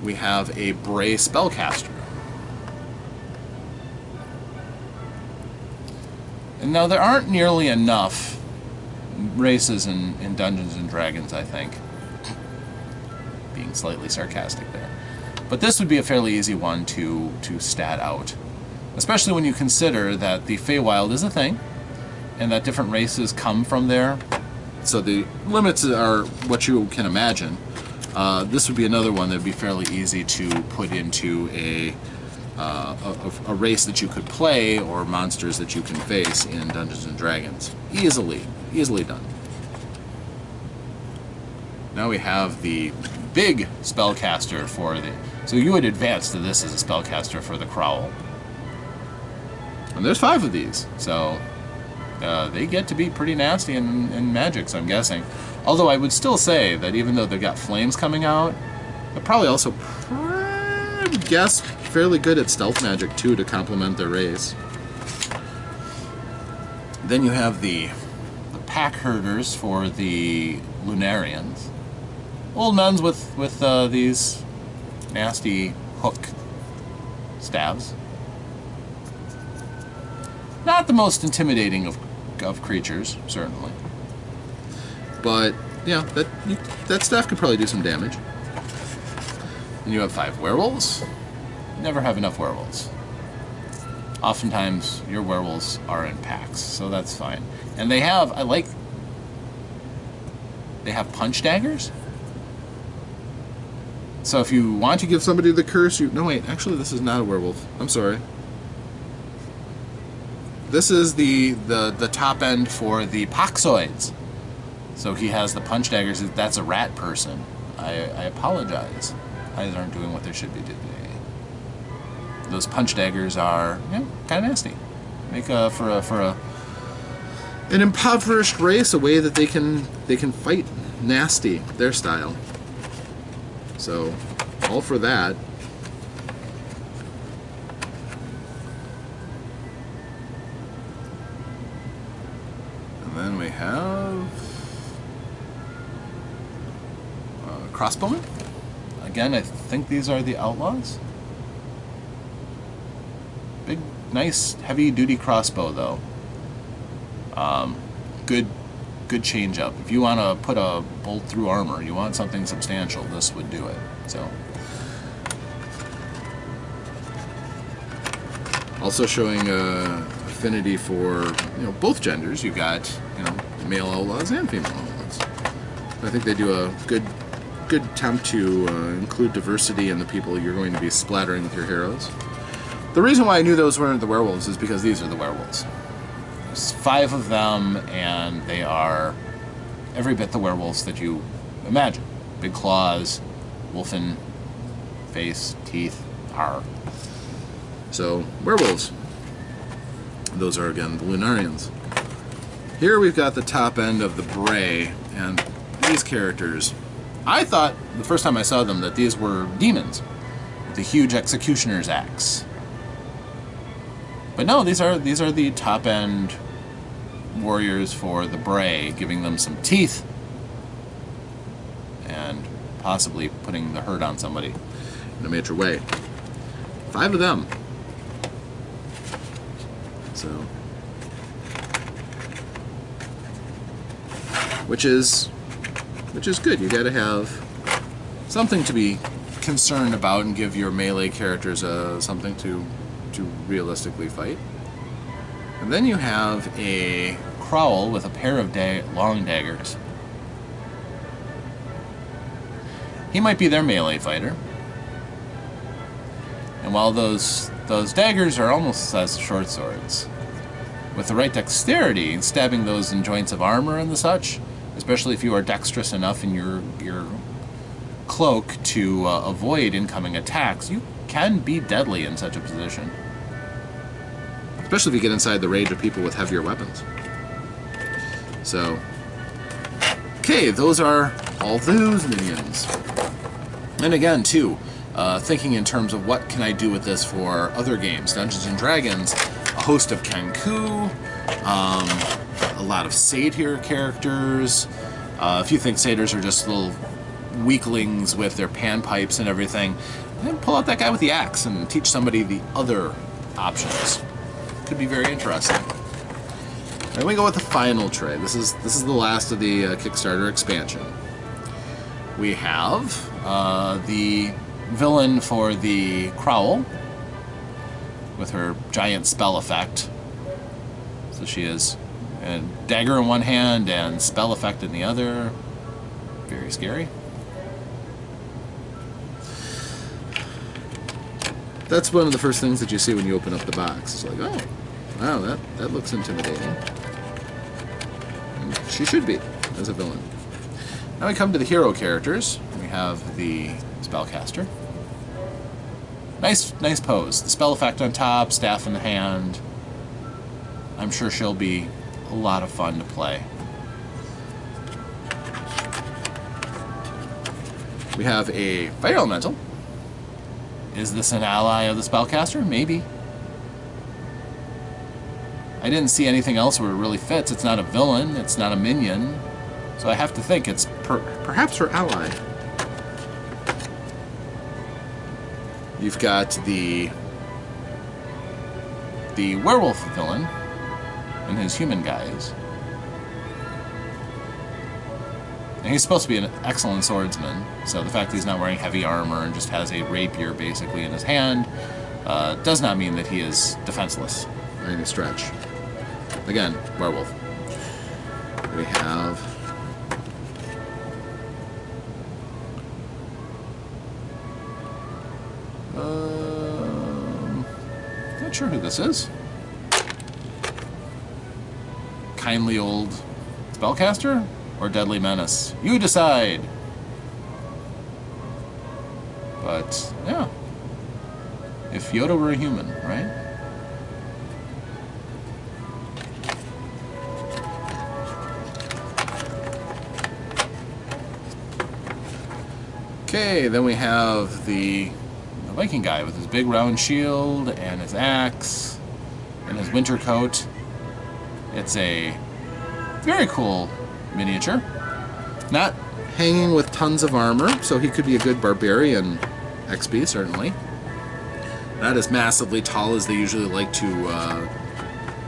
We have a Bray spellcaster. And now there aren't nearly enough races in Dungeons and Dragons, I think. Being slightly sarcastic there. But this would be a fairly easy one to stat out. Especially when you consider that the Feywild is a thing, and that different races come from there. So the limits are what you can imagine. This would be another one that would be fairly easy to put into a race that you could play, or monsters that you can face in Dungeons and Dragons. Easily done. Now we have the big spellcaster for the... So you would advance to this as a spellcaster for the Fukll. And there's 5 of these, so they get to be pretty nasty in magics, I'm guessing. Although I would still say that even though they've got flames coming out, they're probably also, I would guess, fairly good at stealth magic too to complement their race. Then you have the pack herders for the Lunarians. Old nuns with these nasty hook stabs. Not the most intimidating of creatures, certainly. But, yeah, that staff could probably do some damage. And you have 5 werewolves. Never have enough werewolves. Oftentimes, your werewolves are in packs, so that's fine. And they have, they have punch daggers. So if you want to give somebody the curse, no wait, actually this is not a werewolf. I'm sorry. This is the top end for the Poxoids. So he has the punch daggers. That's a rat person. I apologize. Eyes aren't doing what they should be today. Those punch daggers are, yeah, kind of nasty. Make for an impoverished race a way that they can fight nasty, their style. So, all for that. And then we have crossbowmen. Again, I think these are the outlaws. nice heavy-duty crossbow, though. Good change up. If you want to put a bolt through armor, you want something substantial, this would do it. So, also showing affinity for both genders. You got male outlaws and female outlaws. I think they do a good attempt to include diversity in the people you're going to be splattering with your heroes. The reason why I knew those weren't the werewolves is because these are the werewolves. There's 5 of them, and they are every bit the werewolves that you imagine. Big claws, wolfen face, teeth, arr. So, werewolves. Those are, again, the Lunarians. Here we've got the top end of the Bray, and these characters. I thought, the first time I saw them, that these were demons with a huge executioner's axe. But no, these are the top-end warriors for the Bray, giving them some teeth and possibly putting the hurt on somebody in a major way. 5 of them. So, which is good. You got to have something to be concerned about and give your melee characters something to realistically fight. And then you have a Crowl with a pair of long daggers. He might be their melee fighter. And while those daggers are almost as short swords, with the right dexterity, stabbing those in joints of armor and the such, especially if you are dexterous enough in your cloak to avoid incoming attacks, you can be deadly in such a position. Especially if you get inside the range of people with heavier weapons. So, okay, those are all those minions. And again, too, thinking in terms of what can I do with this for other games. Dungeons & Dragons, a host of Kenku, a lot of satyr characters. If you think satyrs are just little weaklings with their panpipes and everything, then pull out that guy with the axe and teach somebody the other options. Could be very interesting. Then we go with the final tray. This is the last of the Kickstarter expansion. We have the villain for the Crowl with her giant spell effect. So she is a dagger in one hand and spell effect in the other. Very scary. That's one of the first things that you see when you open up the box. It's like, oh, wow, that looks intimidating. And she should be, as a villain. Now we come to the hero characters. We have the spellcaster. Nice pose. The spell effect on top, staff in the hand. I'm sure she'll be a lot of fun to play. We have a fire elemental. Is this an ally of the spellcaster? Maybe. I didn't see anything else where it really fits. It's not a villain. It's not a minion. So I have to think it's perhaps her ally. You've got the werewolf villain in his human guise. And he's supposed to be an excellent swordsman, so the fact that he's not wearing heavy armor and just has a rapier basically in his hand does not mean that he is defenseless by any stretch. Again, werewolf. We have not sure who this is. Kindly old spellcaster or deadly menace? You decide. But yeah, if Yoda were a human, right? Okay, then we have the Viking guy with his big round shield and his axe and his winter coat. It's a very cool miniature. Not hanging with tons of armor, so he could be a good barbarian XP, certainly. Not as massively tall as they usually like to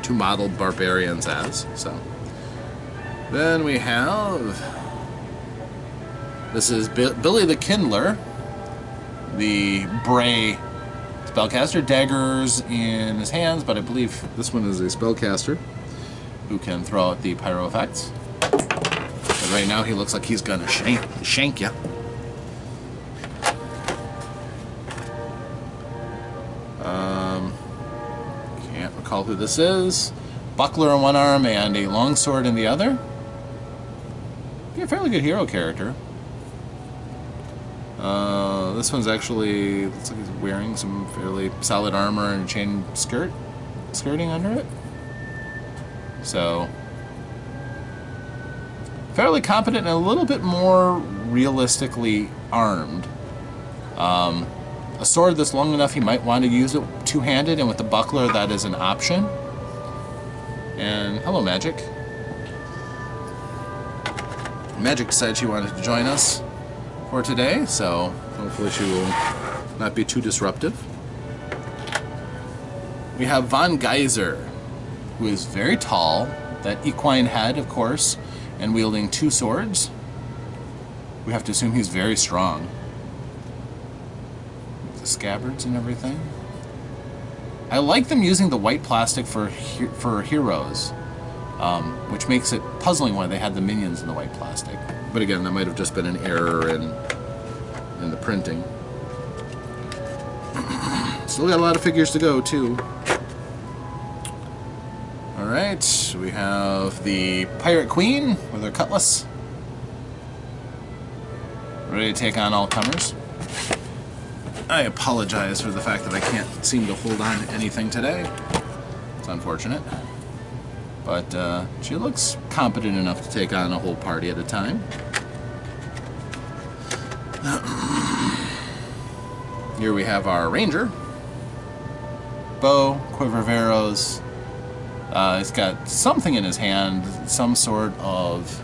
model barbarians as. So then we have, this is Billy the Kindler, the Bray spellcaster. Daggers in his hands, but I believe this one is a spellcaster who can throw out the pyro effects. But right now he looks like he's gonna shank you. Can't recall who this is. Buckler in one arm and a longsword in the other. Yeah, fairly good hero character. This one's actually, looks like he's wearing some fairly solid armor and a chain skirting under it. So, fairly competent and a little bit more realistically armed. A sword that's long enough, he might want to use it two-handed, and with the buckler, that is an option. And hello, Magic. Magic decided she wanted to join us for today, so hopefully she will not be too disruptive. We have Von Geyser, who is very tall, that equine head, of course, and wielding two swords. We have to assume he's very strong. The scabbards and everything. I like them using the white plastic for heroes, which makes it puzzling why they had the minions in the white plastic. But again, that might have just been an error in the printing. Still got a lot of figures to go, too. Alright, we have the Pirate Queen with her cutlass. Ready to take on all comers. I apologize for the fact that I can't seem to hold on to anything today. It's unfortunate. But she looks competent enough to take on a whole party at a time. Here we have our ranger. Bow, quiver of arrows. He's got something in his hand, some sort of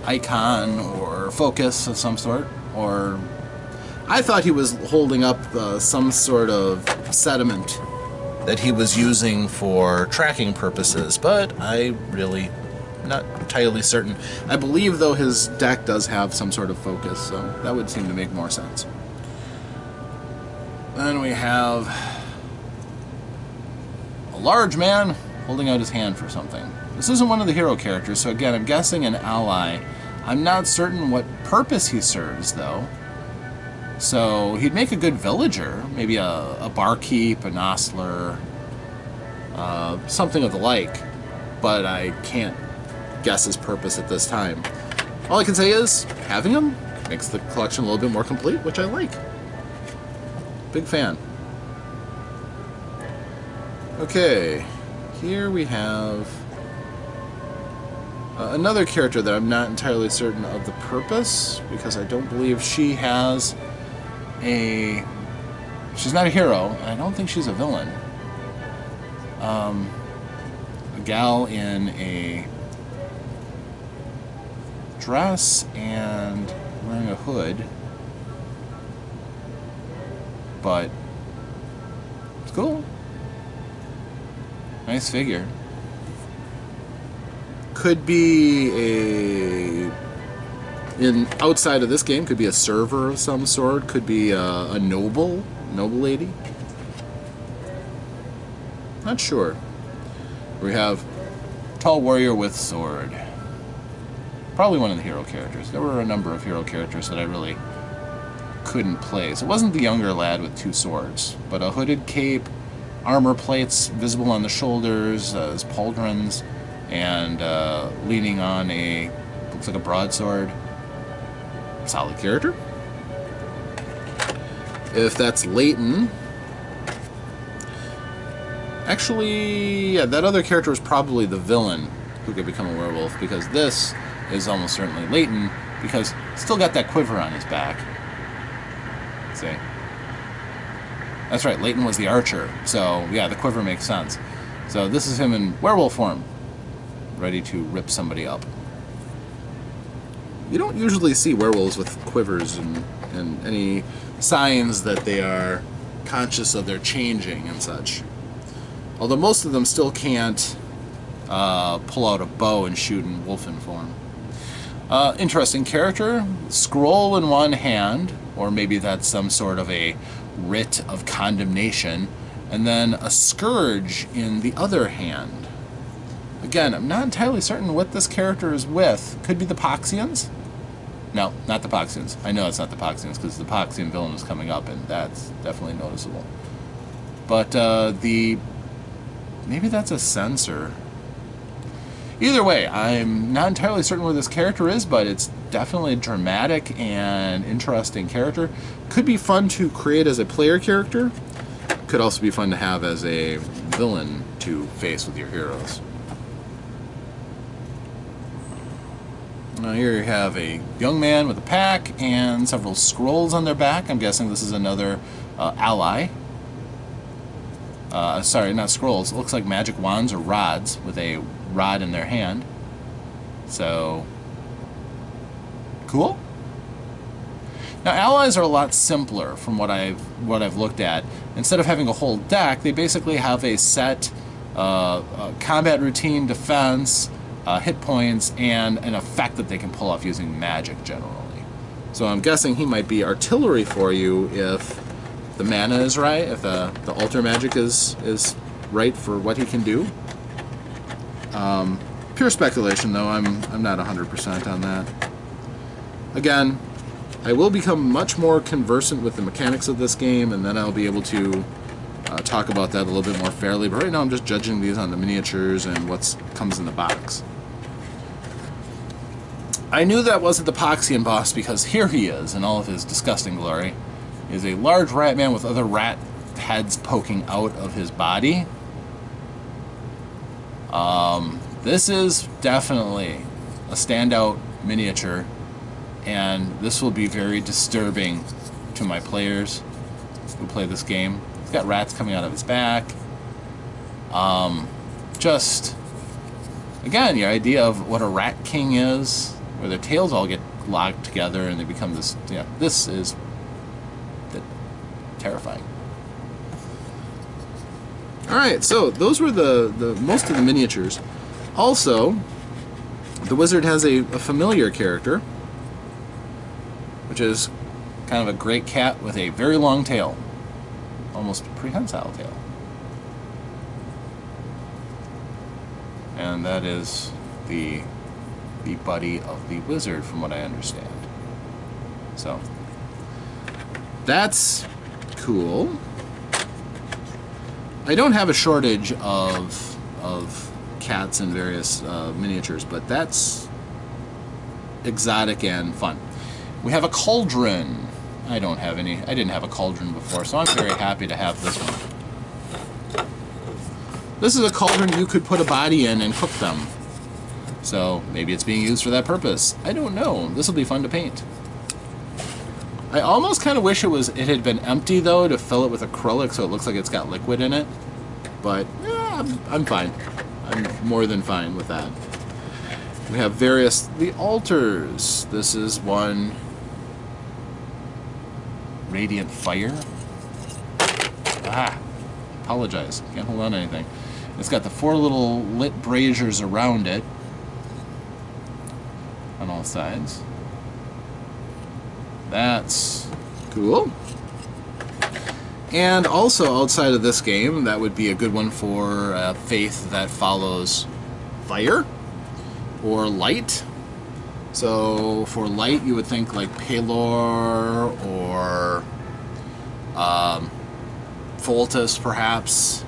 icon or focus of some sort. Or I thought he was holding up some sort of sediment that he was using for tracking purposes, but I really not entirely certain. I believe, though, his deck does have some sort of focus, so that would seem to make more sense. Then we have a large man holding out his hand for something. This isn't one of the hero characters, so again, I'm guessing an ally. I'm not certain what purpose he serves, though. So he'd make a good villager, maybe a barkeep, an ostler, something of the like, but I can't guess his purpose at this time. All I can say is, having him makes the collection a little bit more complete, which I like. Big fan. Okay, here we have another character that I'm not entirely certain of the purpose, because I don't believe she has she's not a hero. I don't think she's a villain. A gal in a dress and wearing a hood, but it's cool. Nice figure. Could be outside of this game, could be a server of some sort, could be a noble lady. Not sure. We have tall warrior with sword. Probably one of the hero characters. There were a number of hero characters that I really couldn't place. It wasn't the younger lad with two swords, but a hooded cape, armor plates visible on the shoulders as pauldrons, and leaning on looks like a broadsword. Solid character. If that's Leighton, actually, yeah, that other character was probably the villain who could become a werewolf, because this is almost certainly Leighton, because he's still got that quiver on his back. See? That's right, Leighton was the archer, so yeah, the quiver makes sense. So this is him in werewolf form, ready to rip somebody up. You don't usually see werewolves with quivers and any signs that they are conscious of their changing and such. Although most of them still can't pull out a bow and shoot in wolfen form. Interesting character. Scroll in one hand, or maybe that's some sort of a writ of condemnation, and then a scourge in the other hand. Again, I'm not entirely certain what this character is with. Could be the Poxians? No, not the Poxians. I know it's not the Poxians because the Poxian villain is coming up, and that's definitely noticeable. But maybe that's a censor. Either way, I'm not entirely certain what this character is, but it's definitely a dramatic and interesting character. Could be fun to create as a player character. Could also be fun to have as a villain to face with your heroes. Now here you have a young man with a pack and several scrolls on their back. I'm guessing this is another ally. Sorry, not scrolls. It looks like magic wands or rods with a rod in their hand. So, cool. Now allies are a lot simpler from what I've looked at. Instead of having a whole deck, they basically have a set combat routine, defense, hit points, and an effect that they can pull off using magic generally. So I'm guessing he might be artillery for you if the mana is right, if the altar magic is right for what he can do. Pure speculation, though. I'm not 100% on that. Again, I will become much more conversant with the mechanics of this game, and then I'll be able to talk about that a little bit more fairly. But right now, I'm just judging these on the miniatures and what comes in the box. I knew that wasn't the Poxian boss because here he is in all of his disgusting glory. He is a large rat man with other rat heads poking out of his body. This is definitely a standout miniature, and this will be very disturbing to my players who play this game. He's got rats coming out of his back. Just, again, your idea of what a rat king is, where their tails all get locked together and they become this, yeah, this is terrifying. Alright, so those were the most of the miniatures. Also, the wizard has a familiar character, which is kind of a great cat with a very long tail. Almost prehensile tail. And that is the buddy of the wizard, from what I understand. So, that's cool. I don't have a shortage of cats and various miniatures, but that's exotic and fun. We have a cauldron. I don't have any. I didn't have a cauldron before, so I'm very happy to have this one. This is a cauldron you could put a body in and cook them. So maybe it's being used for that purpose. I don't know. This will be fun to paint. I almost kind of wish it had been empty, though, to fill it with acrylic so it looks like it's got liquid in it. But yeah, I'm fine. I'm more than fine with that. We have the altars. This is one radiant fire. Apologize. Can't hold on to anything. It's got the 4 little lit braziers around it on all sides. That's cool. And also outside of this game, that would be a good one for faith that follows fire or light. So for light, you would think like Pelor or Pholtus, perhaps,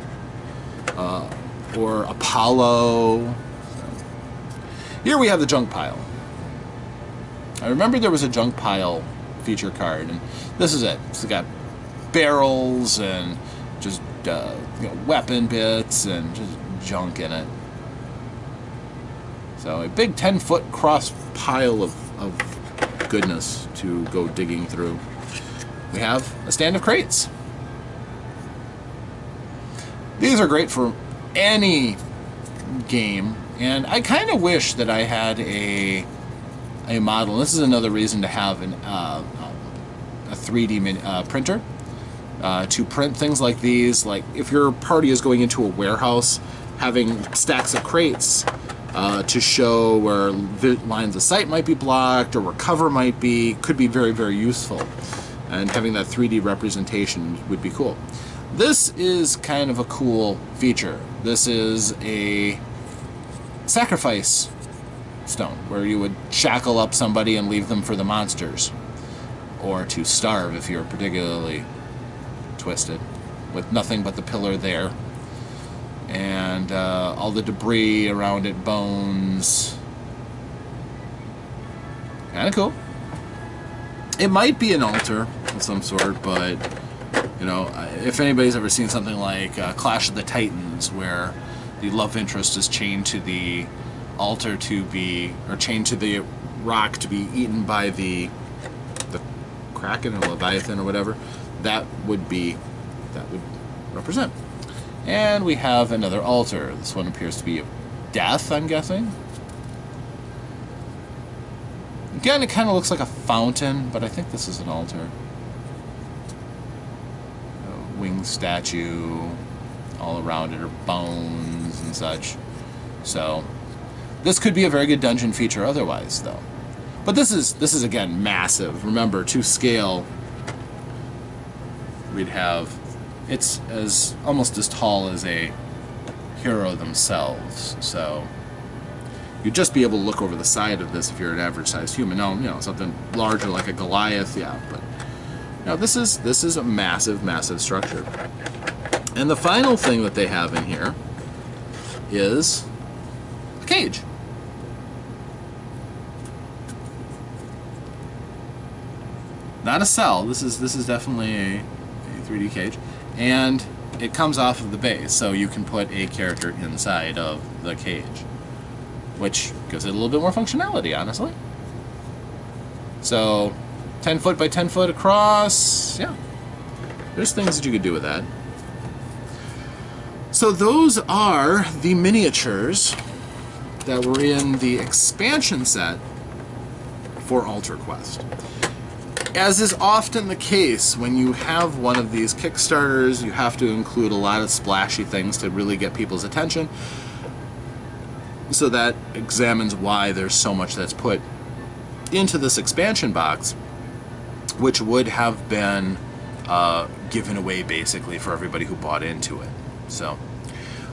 or Apollo. Here we have the junk pile. I remember there was a junk pile feature card, and this is it. It's got barrels and just weapon bits and just junk in it. So a big 10-foot cross pile of goodness to go digging through. We have a stand of crates. These are great for any game, and I kind of wish that I had a model. This is another reason to have a 3D printer to print things like these. Like if your party is going into a warehouse, having stacks of crates to show where lines of sight might be blocked or where cover might be could be very, very useful. And having that 3D representation would be cool. This is kind of a cool feature. This is a sacrifice stone where you would shackle up somebody and leave them for the monsters, or to starve if you're particularly twisted, with nothing but the pillar there and all the debris around it, bones. Kind of cool. It might be an altar of some sort, but you know, if anybody's ever seen something like Clash of the Titans, where the love interest is chained to the altar to be, or chained to the rock to be eaten by the Kraken or Leviathan or whatever, that would represent. And we have another altar. This one appears to be of death, I'm guessing. Again, it kind of looks like a fountain, but I think this is an altar. A winged statue. All around it are bones and such. So this could be a very good dungeon feature otherwise, though. But this is again massive. Remember, to scale, we'd have, it's as almost as tall as a hero themselves. So you'd just be able to look over the side of this if you're an average-sized human. No, you know, something larger like a Goliath, yeah. But no, this is a massive, massive structure. And the final thing that they have in here is a cage. Not a cell. This is definitely a 3D cage, and it comes off of the base, so you can put a character inside of the cage, which gives it a little bit more functionality, honestly. So 10 foot by 10 foot across, yeah. There's things that you could do with that. So those are the miniatures that were in the expansion set for AltarQuest. As is often the case, when you have one of these Kickstarters, you have to include a lot of splashy things to really get people's attention. So that examines why there's so much that's put into this expansion box, which would have been given away basically for everybody who bought into it. So,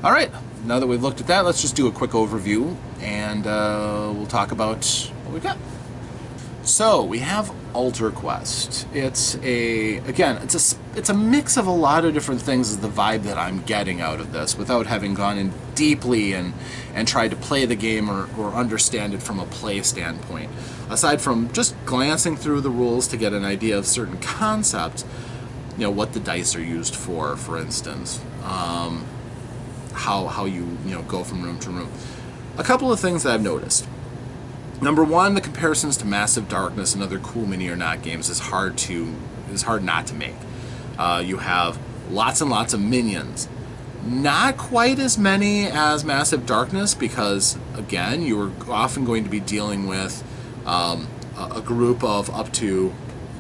all right, now that we've looked at that, let's just do a quick overview, and we'll talk about what we've got. So we have AltarQuest. It's a mix of a lot of different things, is the vibe that I'm getting out of this, without having gone in deeply and tried to play the game or understand it from a play standpoint. Aside from just glancing through the rules to get an idea of certain concepts, you know, what the dice are used for instance, how you go from room to room. A couple of things that I've noticed. Number one, the comparisons to Massive Darkness and other cool Mini or Not games is hard not to make. You have lots and lots of minions. Not quite as many as Massive Darkness, because again, you are often going to be dealing with a group of up to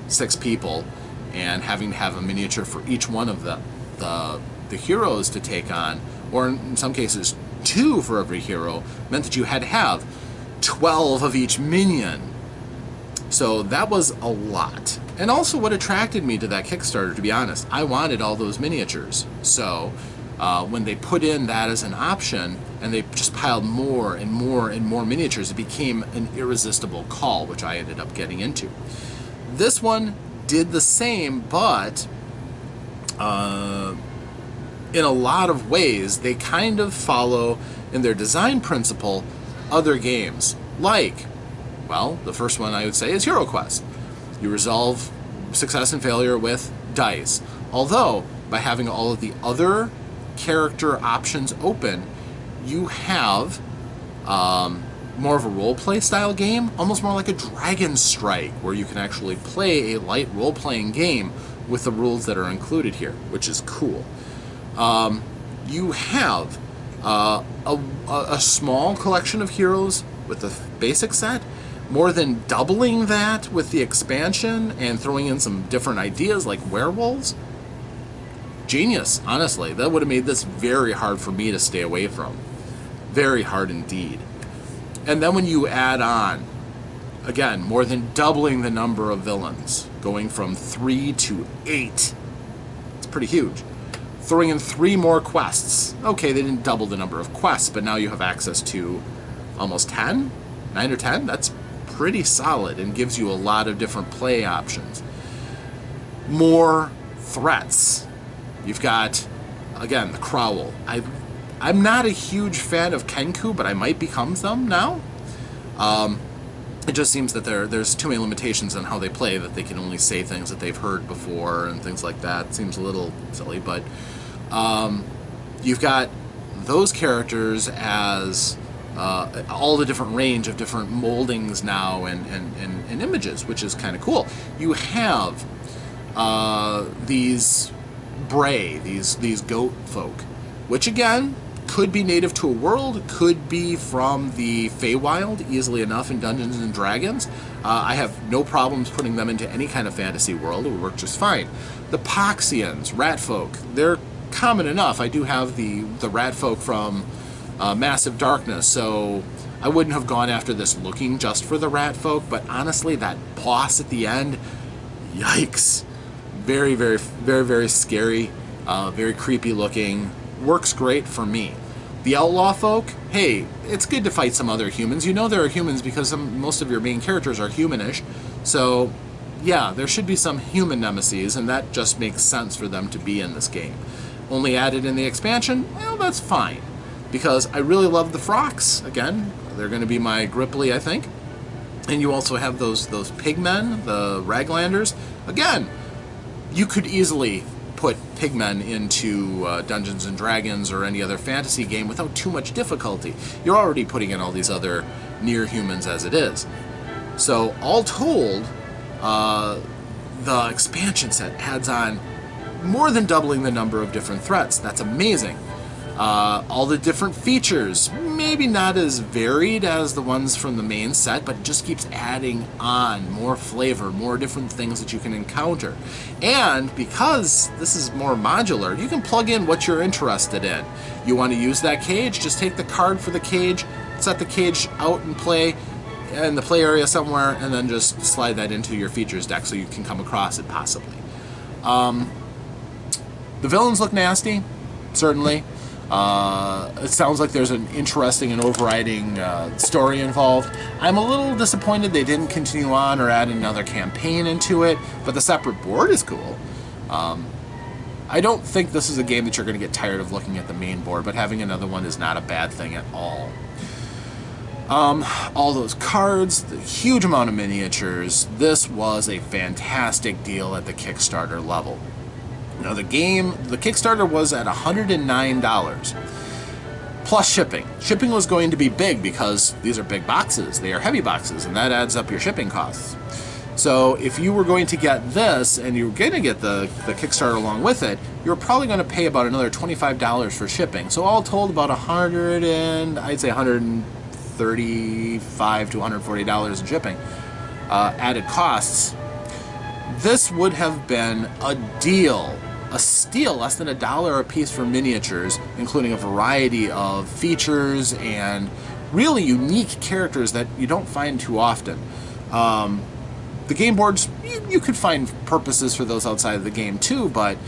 6 people, and having to have a miniature for each one of the heroes to take on, or in some cases 2 for every hero, meant that you had to have 12 of each minion. So that was a lot. And also what attracted me to that Kickstarter, to be honest, I wanted all those miniatures. So when they put in that as an option, and they just piled more and more and more miniatures, it became an irresistible call, which I ended up getting into. This one did the same, but in a lot of ways, they kind of follow, in their design principle, other games. Like, well, the first one I would say is HeroQuest. You resolve success and failure with dice. Although, by having all of the other character options open, you have more of a role-play style game, almost more like a Dragon Strike, where you can actually play a light role-playing game with the rules that are included here, which is cool. You have a small collection of heroes with the basic set, more than doubling that with the expansion and throwing in some different ideas like werewolves, genius, honestly. That would have made this very hard for me to stay away from. Very hard indeed. And then when you add on, again, more than doubling the number of villains, going from 3 to 8, it's pretty huge. Throwing in 3 more quests. Okay, they didn't double the number of quests, but now you have access to almost 10? 9 or 10? That's pretty solid and gives you a lot of different play options. More threats. You've got, again, the Crowl. I'm not a huge fan of Kenku, but I might become some now. It just seems that there's too many limitations on how they play, that they can only say things that they've heard before and things like that. It seems a little silly, but you've got those characters as all the different range of different moldings now and images, which is kind of cool. You have these Bray, these goat folk, which again could be native to a world, could be from the Feywild easily enough in Dungeons and Dragons. I have no problems putting them into any kind of fantasy world. It would work just fine. The Poxians, rat folk, they're common enough. I do have the rat folk from Massive Darkness, so I wouldn't have gone after this looking just for the rat folk, but honestly, that boss at the end, yikes. Very, very, very, very scary, very creepy looking. Works great for me. The outlaw folk, hey, it's good to fight some other humans. You know there are humans because most of your main characters are humanish. So, yeah, there should be some human nemesis, and that just makes sense for them to be in this game. Only added in the expansion, well, that's fine. Because I really love the Frocks. Again, they're going to be my Gripply, I think. And you also have those pigmen, the Raglanders. Again, you could easily put pigmen into Dungeons and Dragons or any other fantasy game without too much difficulty. You're already putting in all these other near humans as it is. So all told, the expansion set adds on more than doubling the number of different threats. That's amazing. All the different features, maybe not as varied as the ones from the main set, but it just keeps adding on more flavor, more different things that you can encounter. And because this is more modular, you can plug in what you're interested in. You want to use that cage, just take the card for the cage, set the cage out and play in the play area somewhere, and then just slide that into your features deck so you can come across it possibly. The villains look nasty, certainly. It sounds like there's an interesting and overriding story involved. I'm a little disappointed they didn't continue on or add another campaign into it, but the separate board is cool. I don't think this is a game that you're going to get tired of looking at the main board, but having another one is not a bad thing at all. All those cards, the huge amount of miniatures. This was a fantastic deal at the Kickstarter level. Now the Kickstarter was at $109 plus shipping. Shipping was going to be big because these are big boxes. They are heavy boxes, and that adds up your shipping costs. So if you were going to get this and you were going to get the Kickstarter along with it, you're probably going to pay about another $25 for shipping. So all told, about I'd say $135 to $140 in shipping added costs. This would have been a deal. A steal, less than $1 a piece for miniatures, including a variety of features and really unique characters that you don't find too often. The game boards, you could find purposes for those outside of the game too, but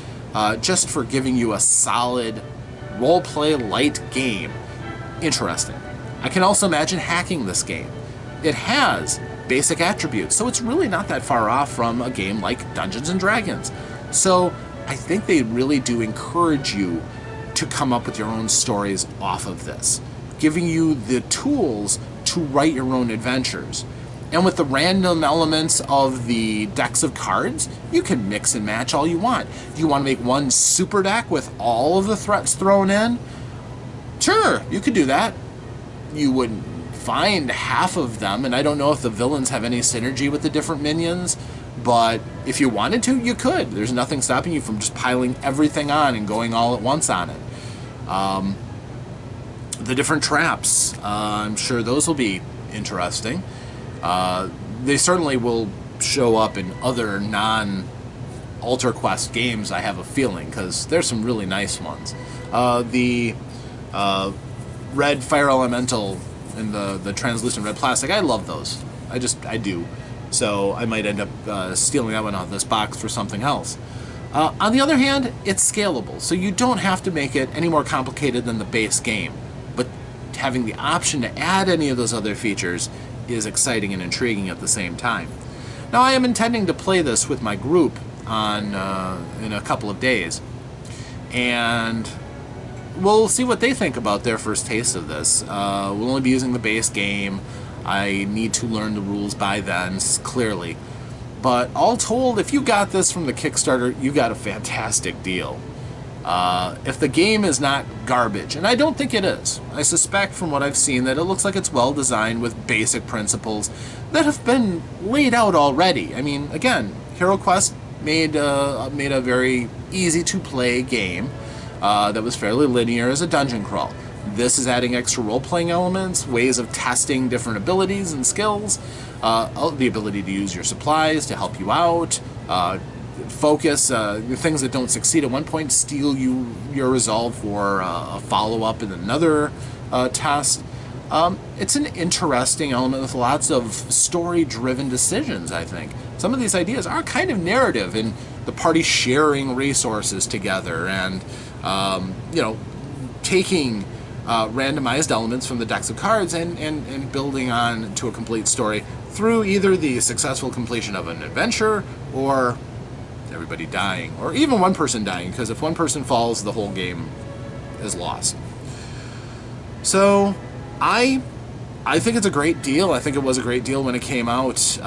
just for giving you a solid role-play light game, interesting. I can also imagine hacking this game. It has basic attributes, so it's really not that far off from a game like Dungeons and Dragons. So I think they really do encourage you to come up with your own stories off of this, giving you the tools to write your own adventures. And with the random elements of the decks of cards, you can mix and match all you want. Do you want to make one super deck with all of the threats thrown in? Sure, you could do that. You wouldn't find half of them, and I don't know if the villains have any synergy with the different minions, but if you wanted to, you could. There's nothing stopping you from just piling everything on and going all at once on it. The different traps, I'm sure those will be interesting. They certainly will show up in other non-AltarQuest games, I have a feeling, because there's some really nice ones. The red fire elemental and the translucent red plastic, I love those. I do. So I might end up stealing that one out of this box for something else. On the other hand, it's scalable, so you don't have to make it any more complicated than the base game. But having the option to add any of those other features is exciting and intriguing at the same time. Now, I am intending to play this with my group in a couple of days, and we'll see what they think about their first taste of this. We'll only be using the base game. I need to learn the rules by then, clearly. But all told, if you got this from the Kickstarter, you got a fantastic deal. If the game is not garbage, and I don't think it is, I suspect from what I've seen that it looks like it's well designed with basic principles that have been laid out already. I mean, again, HeroQuest made a very easy to play game that was fairly linear as a dungeon crawl. This is adding extra role-playing elements, ways of testing different abilities and skills, the ability to use your supplies to help you out, focus, things that don't succeed at one point steal your resolve for a follow-up in another test. It's an interesting element with lots of story-driven decisions, I think. Some of these ideas are kind of narrative in the party sharing resources together and, taking randomized elements from the decks of cards and building on to a complete story through either the successful completion of an adventure or everybody dying, or even one person dying, because if one person falls, the whole game is lost. So I think it's a great deal. I think it was a great deal when it came out.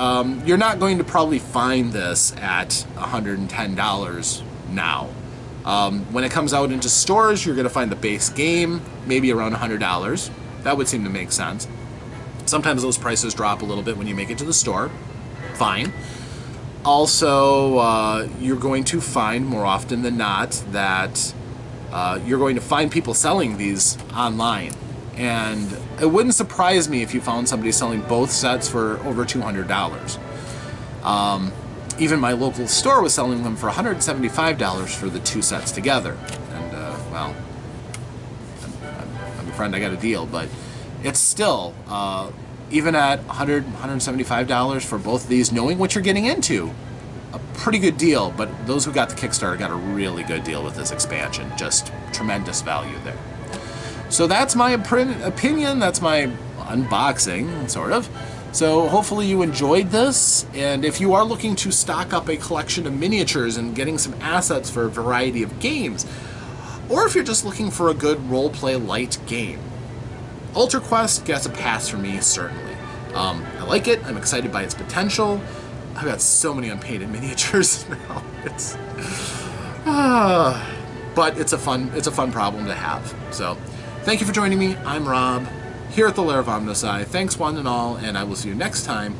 You're not going to probably find this at $110 now. When it comes out into stores, you're going to find the base game maybe around $100. That would seem to make sense. Sometimes those prices drop a little bit when you make it to the store. Fine. Also, you're going to find more often than not that you're going to find people selling these online. And it wouldn't surprise me if you found somebody selling both sets for over $200. Even my local store was selling them for $175 for the two sets together. And, well, I'm a friend, I got a deal, but it's still, even at $175 for both of these, knowing what you're getting into, a pretty good deal. But those who got the Kickstarter got a really good deal with this expansion. Just tremendous value there. So that's my opinion, that's my unboxing, sort of. So hopefully you enjoyed this, and if you are looking to stock up a collection of miniatures and getting some assets for a variety of games, or if you're just looking for a good role-play light game, AltarQuest gets a pass from me, certainly. I like it, I'm excited by its potential. I've got so many unpainted miniatures now. But it's a fun problem to have. So thank you for joining me. I'm Rob, here at the Lair of OmnusI. Thanks one and all, and I will see you next time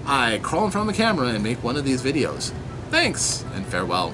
I crawl in front of the camera and make one of these videos. Thanks, and farewell.